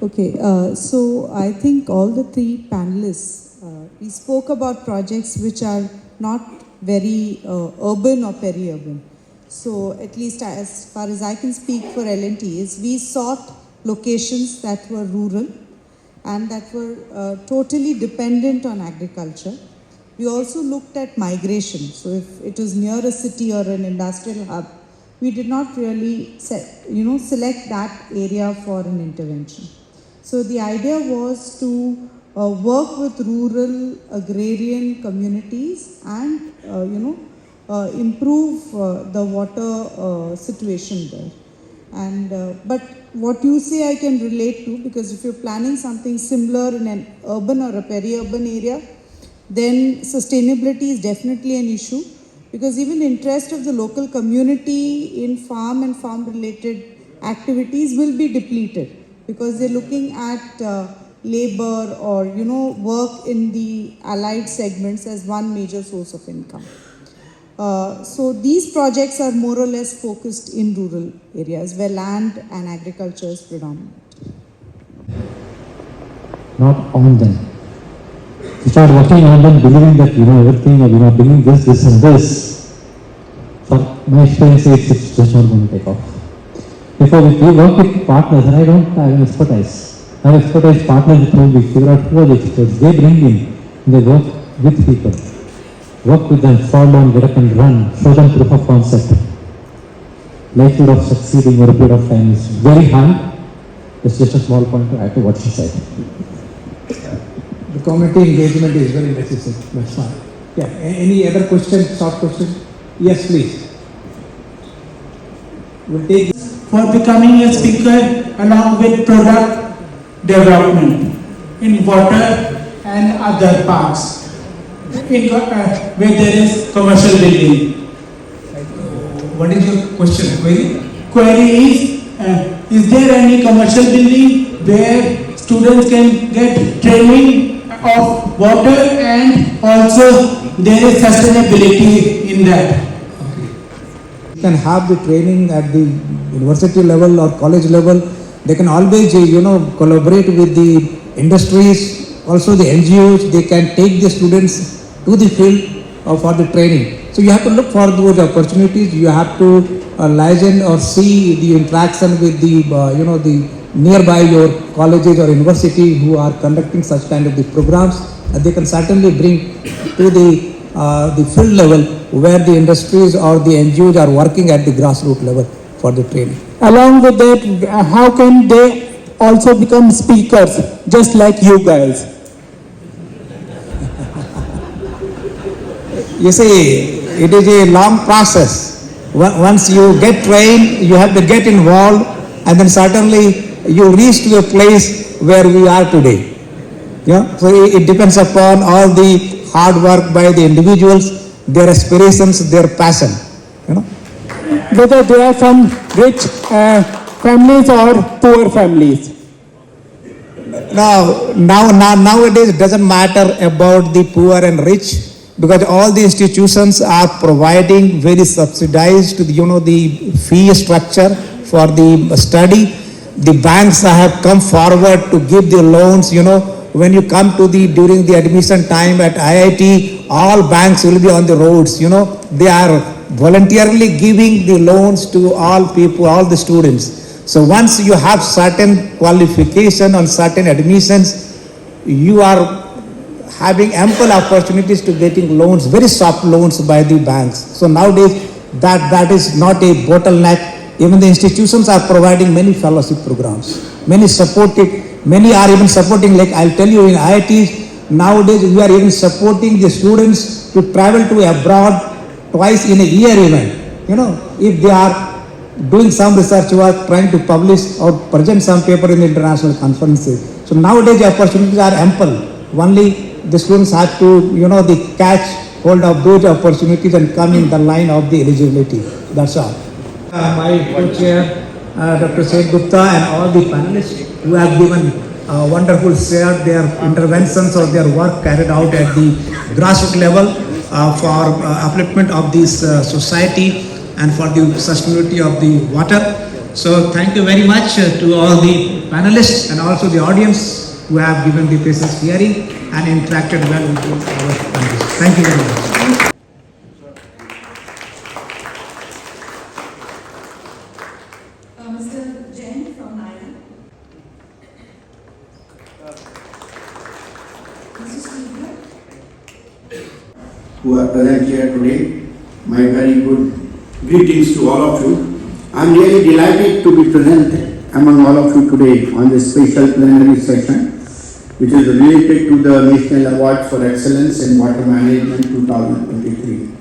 S8: Okay, so I think all the 3 panelists, we spoke about projects which are not very urban or peri-urban. So at least as far as I can speak for L&T is we sought locations that were rural and that were totally dependent on agriculture. We also looked at migration. So if it was near a city or an industrial hub, we did not really select that area for an intervention. So the idea was to work with rural agrarian communities and improve the water situation there. And but what you say I can relate to, because if you're planning something similar in an urban or a peri-urban area, then sustainability is definitely an issue, because even interest of the local community in farm and farm related activities will be depleted, because they're looking at labor or work in the allied segments as one major source of income. So these projects are more or less focused in rural areas where land and agriculture is predominant.
S10: Not on them. We start working on them, believing that everything, bringing this and this. For my experience, it's just not going to take off. Before we work with partners, and I don't have expertise. I have expertise partners with whom we figure out who are the experts. They bring in, they work with people. Work with them, fall down, get up and run, show them proof of concept. Likelihood of succeeding over a period of time is very high. It's just a small point to add to what she said.
S7: The community engagement is very necessary. That's fine. Yeah. Any other question? Short question? Yes, please. We'll take
S12: for becoming a speaker along with product development in water and other parks where there is commercial building.
S7: What is your question? Query?
S12: Query is there any commercial building where students can get training of water and also there is sustainability in that?
S7: You can have the training at the university level or college level. They can always, collaborate with the industries, also the NGOs. They can take the students to the field for the training. So you have to look for those opportunities. You have to liaison or see the interaction with the, the nearby your colleges or university who are conducting such kind of the programs. they can certainly bring to the field level where the industries or the NGOs are working at the grassroots level for the training.
S12: Along with that, how can they also become speakers, just like you guys?
S7: You see, it is a long process. Once you get trained, you have to get involved, and then certainly you reach to a place where we are today. Yeah? So it depends upon all the hard work by the individuals, their aspirations, their passion. You know?
S12: Whether they are from rich families or poor families.
S7: Nowadays it doesn't matter about the poor and rich, because all the institutions are providing very subsidized, the fee structure for the study. The banks have come forward to give the loans. When you come to during the admission time at IIT, all banks will be on the roads. They are voluntarily giving the loans to all people, all the students. So once you have certain qualification on certain admissions, you are having ample opportunities to getting loans, very soft loans by the banks. So nowadays that is not a bottleneck. Even the institutions are providing many fellowship programs. Many are even supporting, like I'll tell you, in IITs, nowadays we are even supporting the students to travel to abroad twice in a year even. If they are doing some research work, trying to publish or present some paper in international conferences. So nowadays the opportunities are ample. Only the students have to, they catch hold of those opportunities and come in the line of the eligibility. That's all. My co-chair, Dr. Seth Gupta, and all the panelists who have given wonderful share their interventions or their work carried out at the grassroots level for upliftment of this society and for the sustainability of the water. So thank you very much to all the panelists and also the audience who have given the patience hearing and interacted well with our panelists. Thank you very much.
S8: Mr. Jain from Naya.
S13: Who are present here today, my very good greetings to all of you. I am really delighted to be present among all of you today on this special plenary session, which is related to the National Award for Excellence in Water Management 2023.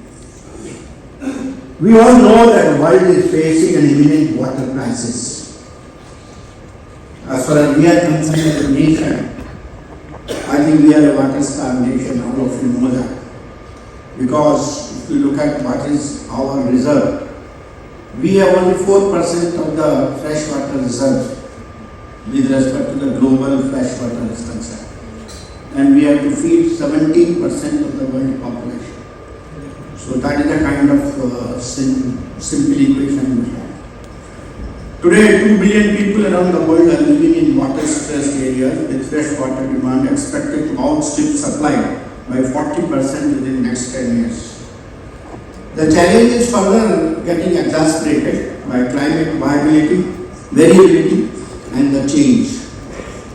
S13: We all know that the world is facing an imminent water crisis. As far as we are concerned as a nation, I think we are a water-starved nation, all of you know that. Because if you look at what is our reserve, we have only 4% of the freshwater reserve with respect to the global freshwater is concerned. And we have to feed 17% of the world population. So that is the kind of simple equation we have. Today, 2 billion people around the world are living in water-stressed areas with freshwater demand expected to outstrip supply by 40% within the next 10 years. The challenge is further getting exacerbated by climate variability, and the change.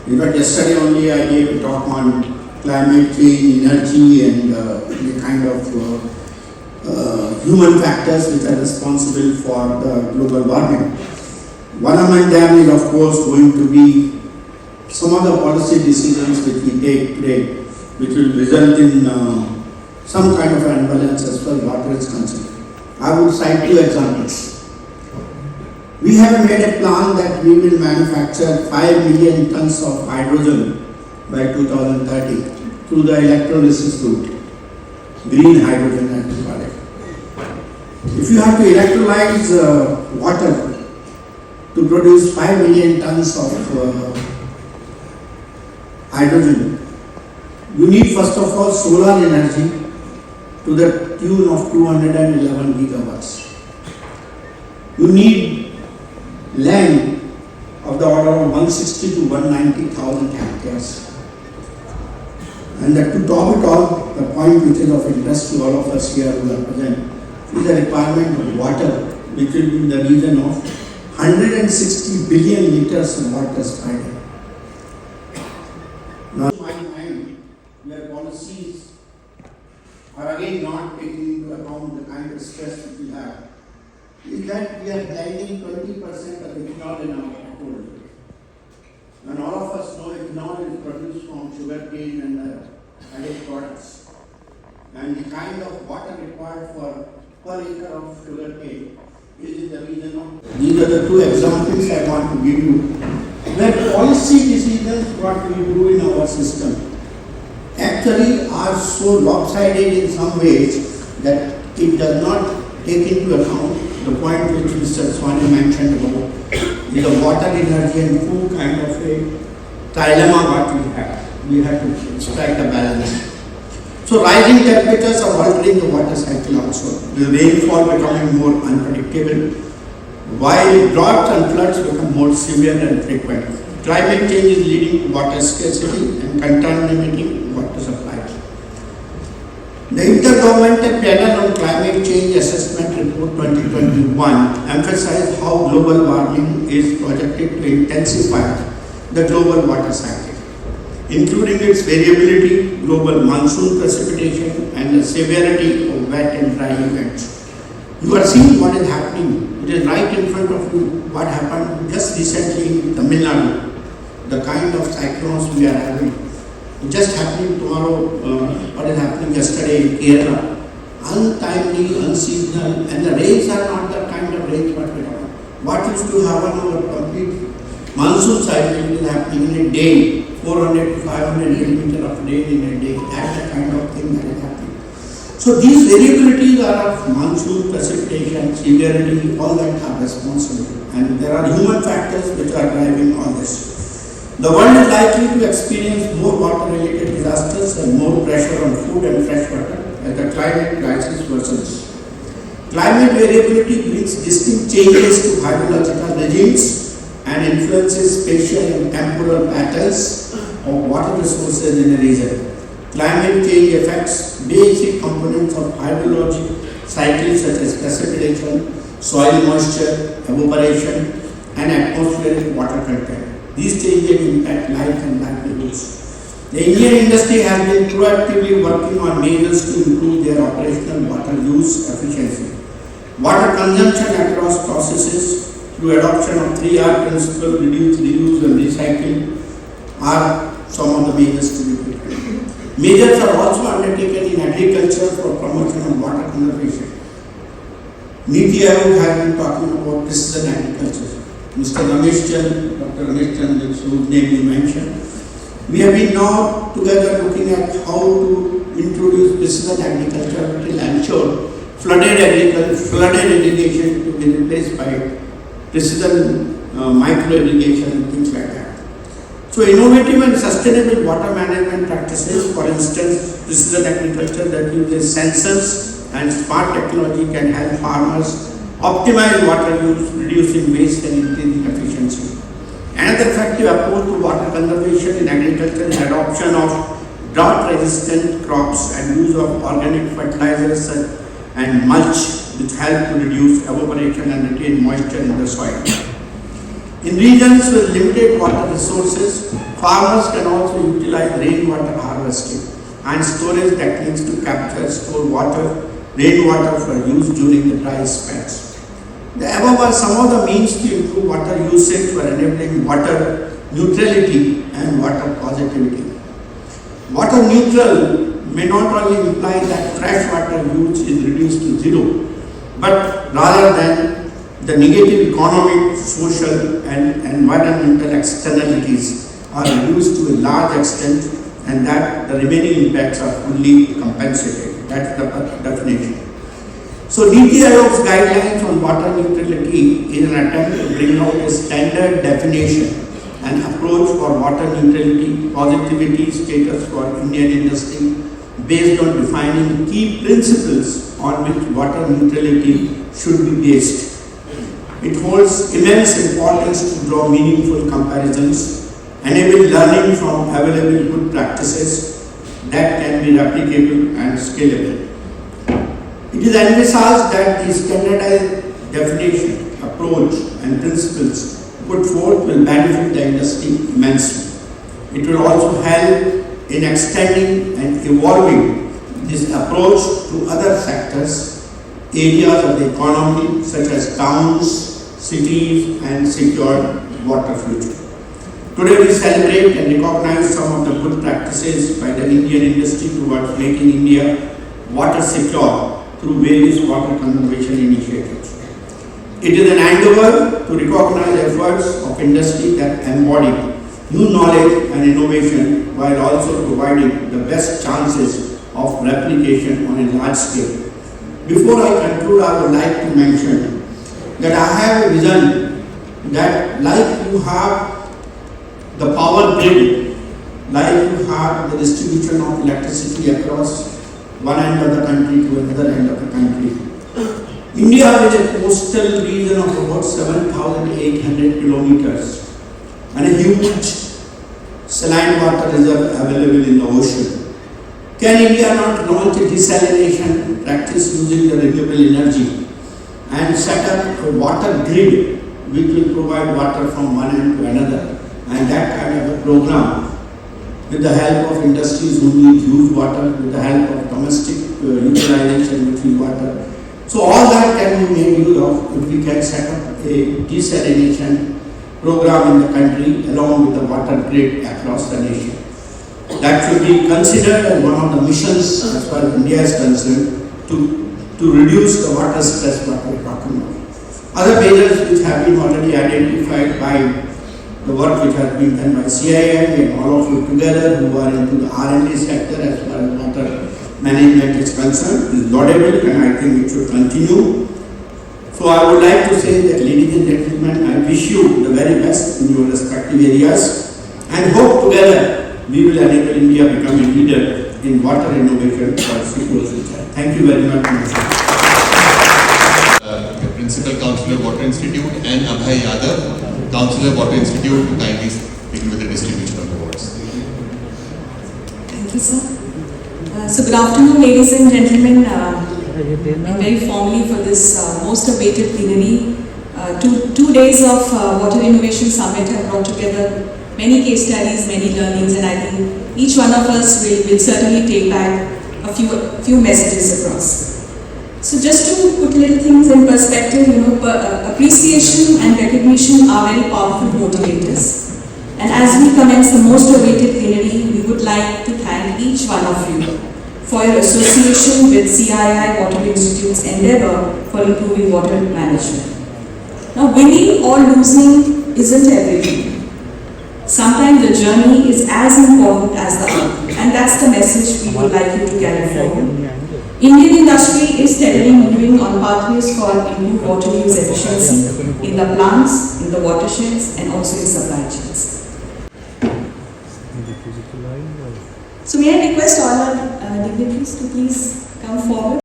S13: In fact, yesterday only I gave a talk on climate change, energy, and the kind of human factors which are responsible for the global warming. One among them is, of course, going to be some of the policy decisions which we take today, which will result in some kind of an imbalance as far as water is concerned. I would cite 2 examples. We have made a plan that we will manufacture 5 million tons of hydrogen by 2030 through the electrolysis route, green hydrogen as we call it. If you have to electrolyze water to produce 5 million tons of hydrogen, you need first of all solar energy to the tune of 211 gigawatts. You need land of the order of 160 to 190,000 hectares. And to top it all, the point which is of interest to all of us here who are present is the requirement of water, which will be in the region of 160 billion liters of water per day. Now, in my mind, we are is that we are blending 20% of ethanol in our petrol. And all of us know ethanol is produced from sugarcane and added products. And the kind of water required for per acre of sugarcane is in the region of. These are the two examples I want to give you, where policy decisions what we do in our system actually are so lopsided in some ways that it does not take into account the point which Mr. Swani mentioned about the water, energy and food kind of a dilemma what we have. We have to strike a balance. So rising temperatures are altering the water cycle also. The rainfall becoming more unpredictable, while droughts and floods become more severe and frequent. Climate change is leading to water scarcity and contaminating water supply. The Intergovernmental Panel on Climate Change Assessment Report 2021 emphasized how global warming is projected to intensify the global water cycle, including its variability, global monsoon precipitation, and the severity of wet and dry events. You are seeing what is happening. It is right in front of you. What happened just recently in Tamil Nadu, the kind of cyclones we are having. Just happening tomorrow, what is happening yesterday in Kerala. Untimely, unseasonal, and the rains are not the kind of rains what we have. What used to happen over complete monsoon cycle is happening in a day, 400 to 500 millimeter of rain in a day. That's the kind of thing that is happening. So these variabilities are of monsoon, precipitation, severity, all that are responsible. And there are human factors which are driving all this. The world is likely to experience more water-related disasters and more pressure on food and fresh water as the climate crisis worsens. Climate variability brings distinct changes to hydrological regimes and influences spatial and temporal patterns of water resources in a region. Climate change affects basic components of hydrologic cycles such as precipitation, soil moisture, evaporation, and atmospheric water content. These changes impact life and livelihoods. The Indian industry has been proactively working on measures to improve their operational water use efficiency. Water consumption across processes through adoption of 3R principle, reduce, reuse and recycling are some of the measures to be taken. Measures are also undertaken in agriculture for promotion of water conservation. Niti Aayog has been talking about precision agriculture. Mr. Ramesh Chand, Dr. Ramesh Chand, whose name you mentioned. We have been now together looking at how to introduce precision agriculture to ensure flooded irrigation to be replaced by precision micro irrigation and things like that. So innovative and sustainable water management practices, for instance, precision agriculture that uses sensors and smart technology can help farmers optimize water use, reducing waste and increasing efficiency. Another effective approach to water conservation in agriculture is adoption of drought-resistant crops and use of organic fertilizers and mulch, which help to reduce evaporation and retain moisture in the soil. In regions with limited water resources, farmers can also utilize rainwater harvesting and storage techniques to capture, store rainwater for use during the dry spells. The above are some of the means to improve water usage for enabling water neutrality and water positivity. Water neutral may not only imply that fresh water use is reduced to zero, but rather than the negative economic, social and environmental externalities are reduced to a large extent and that the remaining impacts are fully compensated. That's the definition. So Niti Aayog's guidelines on water neutrality is an attempt to bring out a standard definition and approach for water neutrality, positivity status for Indian industry based on defining key principles on which water neutrality should be based. It holds immense importance to draw meaningful comparisons, enable learning from available good practices that can be replicable and scalable. It is envisaged that the standardized definition, approach and principles put forth will benefit the industry immensely. It will also help in extending and evolving this approach to other sectors areas of the economy such as towns, cities and secure water future. Today we celebrate and recognize some of the good practices by the Indian industry towards making India water secure through various water conservation initiatives. It is an endeavor to recognize efforts of industry that embody new knowledge and innovation while also providing the best chances of replication on a large scale. Before I conclude, I would like to mention that I have a vision that like you have the power grid, like you have the distribution of electricity across one end of the country to another end of the country. India is a coastal region of about 7,800 kilometers and a huge saline water reserve available in the ocean. Can India not launch a desalination practice using the renewable energy and set up a water grid which will provide water from one end to another, and that kind of a program with the help of industries who need huge water, with the help of domestic utilization between water. So all that can be made use of if we can set up a desalination program in the country along with the water grid across the nation. That should be considered as one of the missions as far as India is concerned to reduce the water stress what we are talking about. Other measures which have been already identified by the work which has been done by CII and all of you together who are into the R&D sector as far as water management is concerned is laudable, and I think it should continue. So I would like to say that, ladies and gentlemen, I wish you the very best in your respective areas and hope together we will enable India become a leader in water innovation for secure future. Thank you very much.
S14: The Principal Counselor Water Institute and Abhay Yadav, Counselor Water Institute, to kindly begin with the distribution of awards.
S15: Thank you, sir. So good afternoon, ladies and gentlemen. Very formally for this most awaited plenary. Two days of Water Innovation Summit have brought together many case studies, many learnings, and I think each one of us will certainly take back a few messages across. So just to put little things in perspective, appreciation and recognition are very powerful motivators. And as we commence the most awaited plenary, we would like to thank each one of you for your association with CII Water Institute's endeavor for improving water management. Now, winning or losing isn't everything. Sometimes the journey is as important as the outcome, and that's the message we would like you to carry forward. Indian industry is steadily moving on pathways for improved water use efficiency in the plants, in the watersheds, and also in supply chains. So may I request all our dignitaries to please come forward.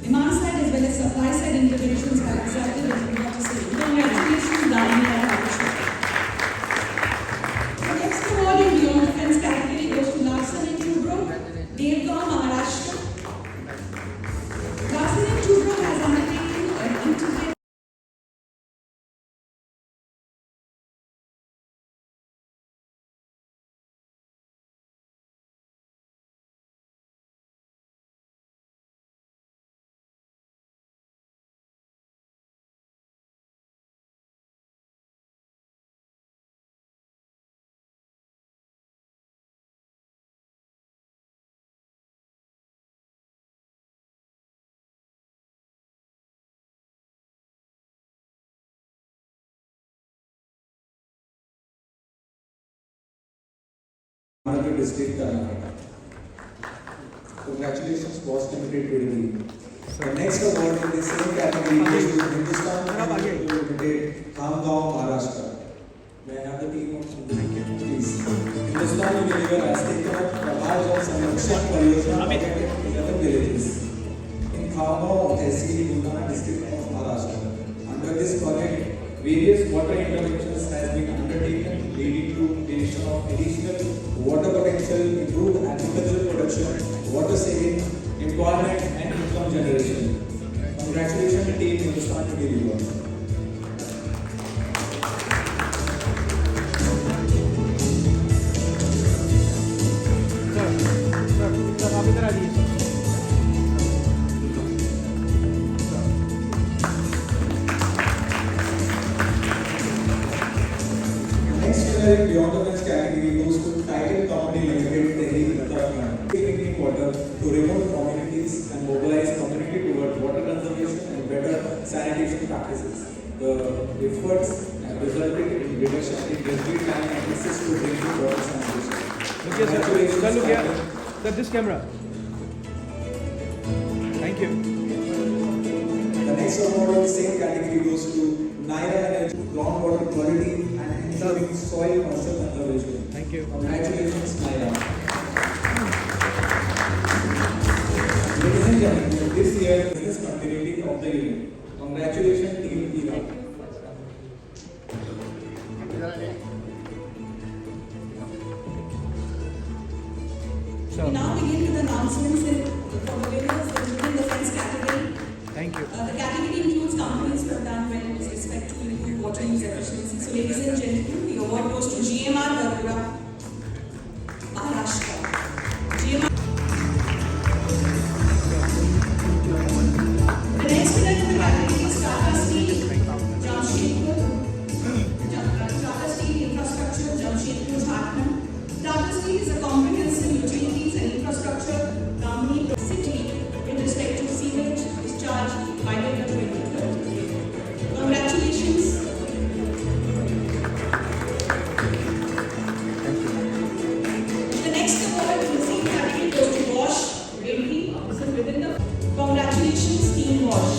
S15: Demand side as well as supply side interventions have resulted in water saving. Congratulations, Dani and Abhishek. The next award in beyond defense category goes to Larsen & Toubro, Devgaon, Maharashtra. Larsen & Toubro has undertaken an integrated
S16: district. Congratulations, boss limited Reddy. The next award in the same category goes to Hindustan Limited, Khamgaon, Maharashtra. May I have the team of please. Hindustan Unilever has taken up a large of Sanrakshan Pariyojana project in 11 villages in Khamgaon, Tehsil, Bulgana district of Maharashtra. Under this project, Various water interventions has been undertaken leading to creation of additional water potential, improved agricultural production, water saving, employment and income generation. Congratulations team Hindustan Unilever. Beyond the fence category goes to Titan Company Limited, Delhi, Uttarakhand. Drinking water to remote communities and mobilize community towards water conservation and better sanitation practices. The efforts have resulted in reduction in delivery time and access to drinking water sanitation. Congratulations.
S17: Sir, this camera. Thank you.
S16: The next award in the same category goes to Naira Energy, groundwater quality and ensuring soil moisture conservation.
S17: Thank you.
S16: Congratulations, Naira. Ladies and gentlemen, this year is continuity of the event. Congratulations, Team Ira.
S15: We now begin with announcements from the winners within the defense category.
S17: Thank you.
S15: The category includes companies who have done well with respect to improve water use efficiency. So, ladies and gentlemen, the award goes to GMR Baroda, Maharashtra. GMR. The next winner in the category is Tata Steel, Jamshedpur. Tata Steel Infrastructure, Jamshedpur, Jharkhand. Tata Steel is a comprehensive utilities and infrastructure company city in respect to sewage discharge by the year 2030. Congratulations. The next award in the same category goes to Bosch, Railway, officer within the. Congratulations, Team Bosch.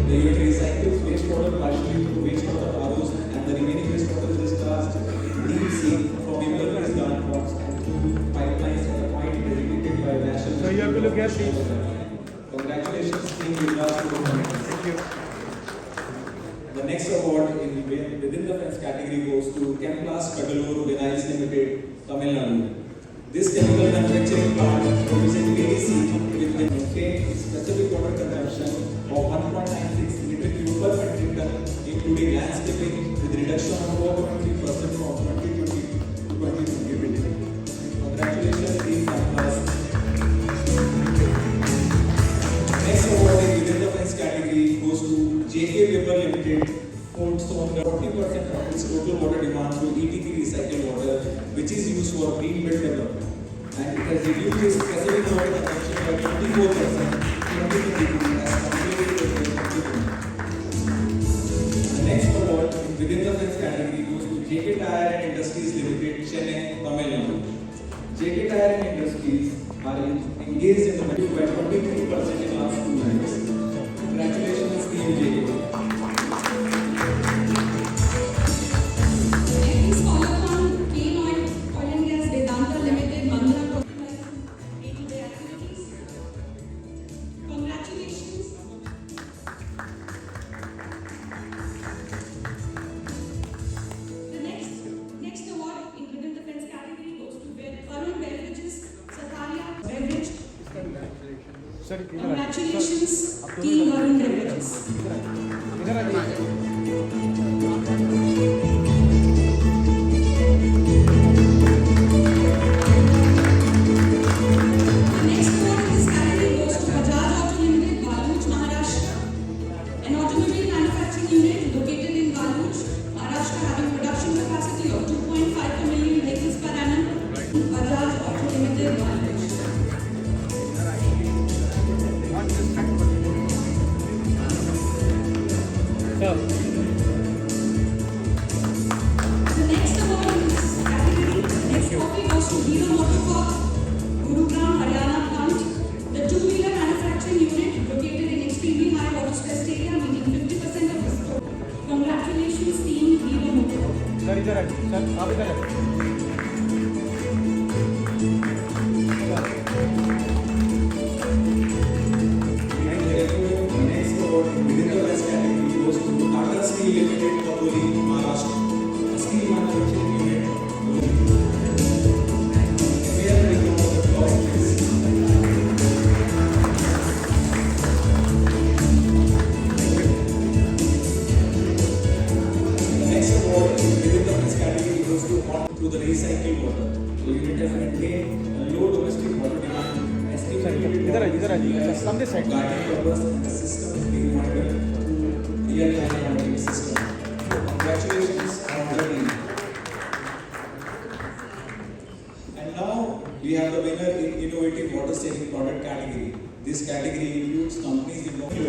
S16: The unit recycles wastewater partially to wastewater ROs and the remaining wastewater is discharged in deep sea from impervious plant ponds and through pipelines at a point designated by national.
S17: So you have to look at these.
S16: Congratulations, Team Vilas. Thank you. The next award within the fence category goes to Chemplast Kadalur Vinyls Limited, Tamil Nadu. This chemical manufacturing plant producing PVC with maintained specific water consumption of 1.96 meter cube per metric ton, including landscaping, with reduction of 4.3% from 2020 to 2023. Congratulations, Team Chemplast. Next award within the fence category goes to JK Weber Limited, Fort Stone, 40% of its total water demand through ET3 recycled water, which is used for green belt development. And it has reduced its specific water consumption by 24% in 2023 as compared to 2020. The next award within the fence category goes to JK Tire and Industries Limited, Chennai, Tamil Nadu. JK Tire and Industries are engaged in the market by 23% in last 2 years. Congratulations, Team JK.
S15: Congratulations, Team Varun Beverages. An automobile manufacturing unit located in Galuj, Maharashtra, having production capacity of 2.5 million vehicles per annum. Bajaj Auto Limited, Galuj. The next award in this category, next copy goes to Hero MotoCorp, Gurugram, Haryana plant. The two-wheeler manufacturing unit located
S17: इधर आइए sir, आप इधर आइए।
S16: Next award within the West category goes to Tata Steel Limited, Kabuli, Maharashtra. A steel manufacturing unit. We are ready for the applause, please. The next award within the West category goes to through the recycled water. The unit has maintained a low domestic water demand.
S17: इधर आइए sir, सामने side.
S16: Guiding purpose and the system is being monitored through real-time monitoring system. Congratulations on the team. And now we have the winner in innovative water saving product category. This category includes companies involved in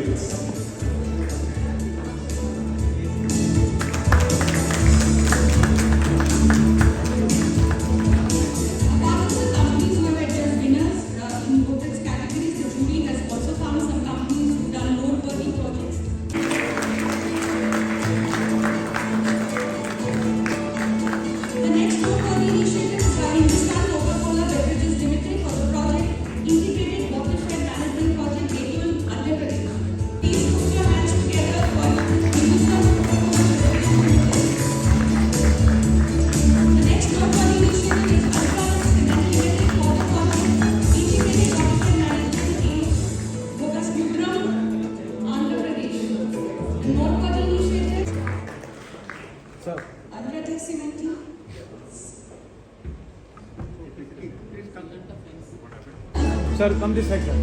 S17: Sir, come this side, sir.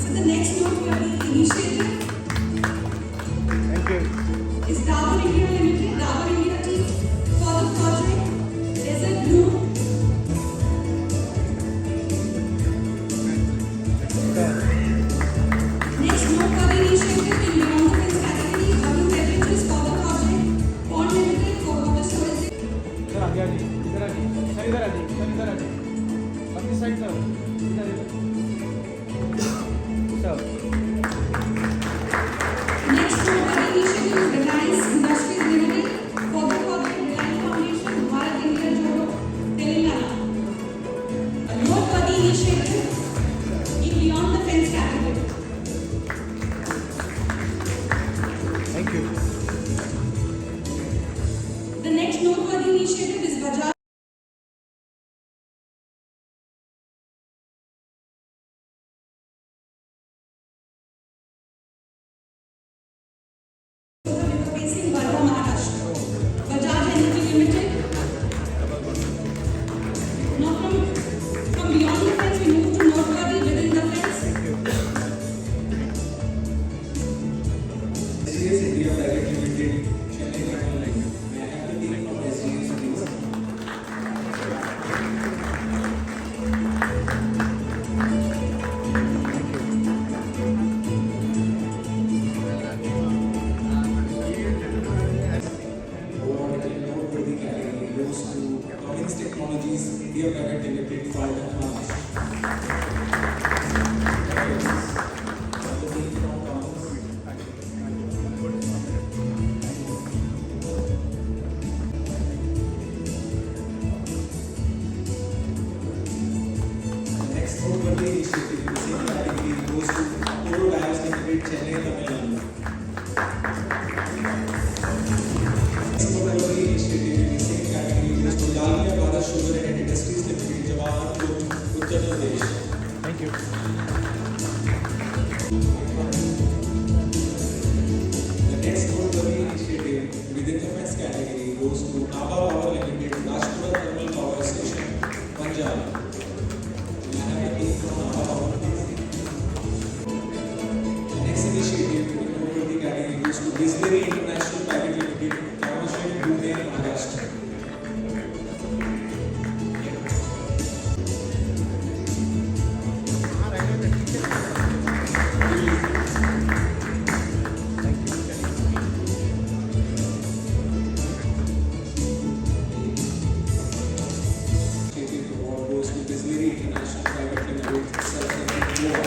S15: So the next noteworthy initiative
S17: Thank you.
S15: is Dabur India Limited, Dabur India team for the project Desert Blue. Next noteworthy initiative in beyond the fence category, Blue Beverages for the project Pond Limited for water storage.
S17: Sir, आगे आ जाइए, इधर आ जाइए, sir इधर आ जाइए, sir इधर आ जाइए। Come this side, sir. इधर sir.
S15: Next noteworthy initiative is Reliance Industries Limited for the project Reliance Foundation Bharat India Jodo, Telangana. A noteworthy initiative in beyond the fence category.
S17: Thank you.
S15: The next noteworthy initiative is Bajaj. Facing Wardha, Maharashtra. Bajaj Energy Limited. Now from beyond the fence, we move to noteworthy within the fence.
S16: SGS India Private Limited, Chennai, Tamil Nadu. May I have the team from SGS please? Award in noteworthy category goes to Cummins Technologies India Private Limited, Falta, Maharashtra. The team from Cummins. Next noteworthy initiative in the same category goes to Apollo Tyres Limited, Chennai, Tamil Nadu. Next noteworthy initiative in the same category goes to Dalmia Bharat Sugar and Industries Limited, Jawaharpur, Uttar Pradesh.
S17: Thank you.
S16: The next noteworthy initiative within the fence category goes to Nabha Power Limited, Rajpura Thermal Power Station, Punjab. May I have the team from Nabha Power, please? The next initiative in noteworthy category goes to Bisleri International Private Limited, Township, Pune, Maharashtra. Initiative award goes to Bisleri International Private Limited, South Goa.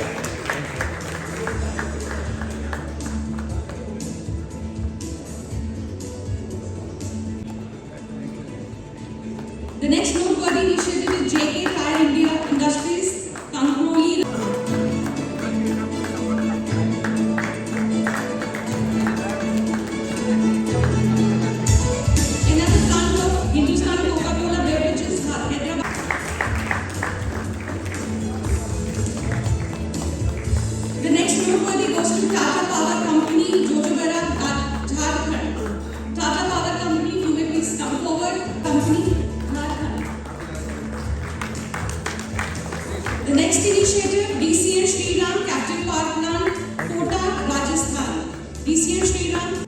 S15: DCN Sriram.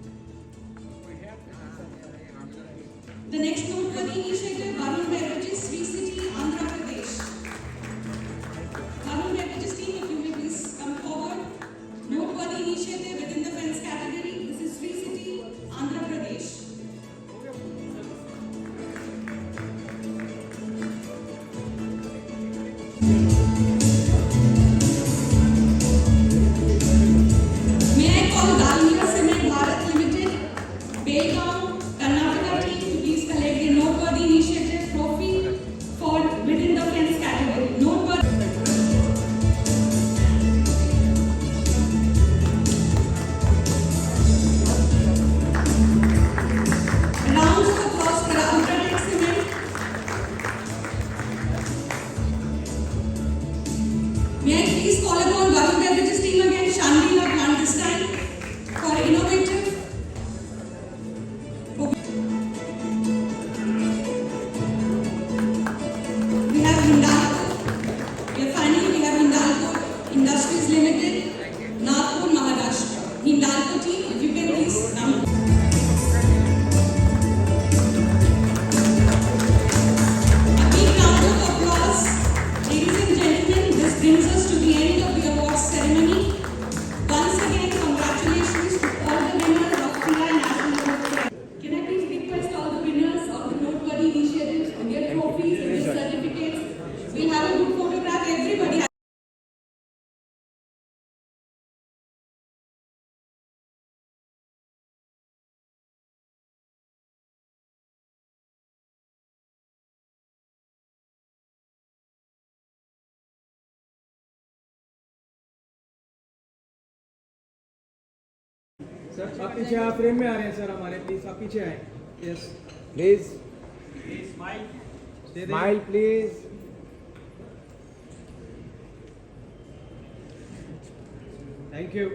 S15: The next noteworthy initiative, Varun Beverages, Sri City, Andhra Pradesh. Varun Beverages team, if you may please come forward. Noteworthy initiative within the fence category. This is Sri City, Andhra Pradesh. May I call Dalmia Cement Bharat Limited, Belgaum, Karnataka team to please collect the noteworthy initiative trophy for within the fence category. Noteworthy. Rounds of applause for Ultratech Cement. May I please call upon Varun Beverages team again, Chandila plant this time for innovative. We have Hindalco. Finally, we have Hindalco Industries Limited, Nagpur, Maharashtra. Hindalco team, if you can please come. A big round of applause. Ladies and gentlemen, this brings us to the end of the awards ceremony. Once again, congratulations to all the winners of PI National Award Fair. Can I please request all the winners of the noteworthy initiatives to get trophies and certificates? We'll have a good photograph, everybody.
S17: Sir आप पीछे आप frame में आ रहे हैं sir हमारे please आप पीछे आए yes please smile please thank you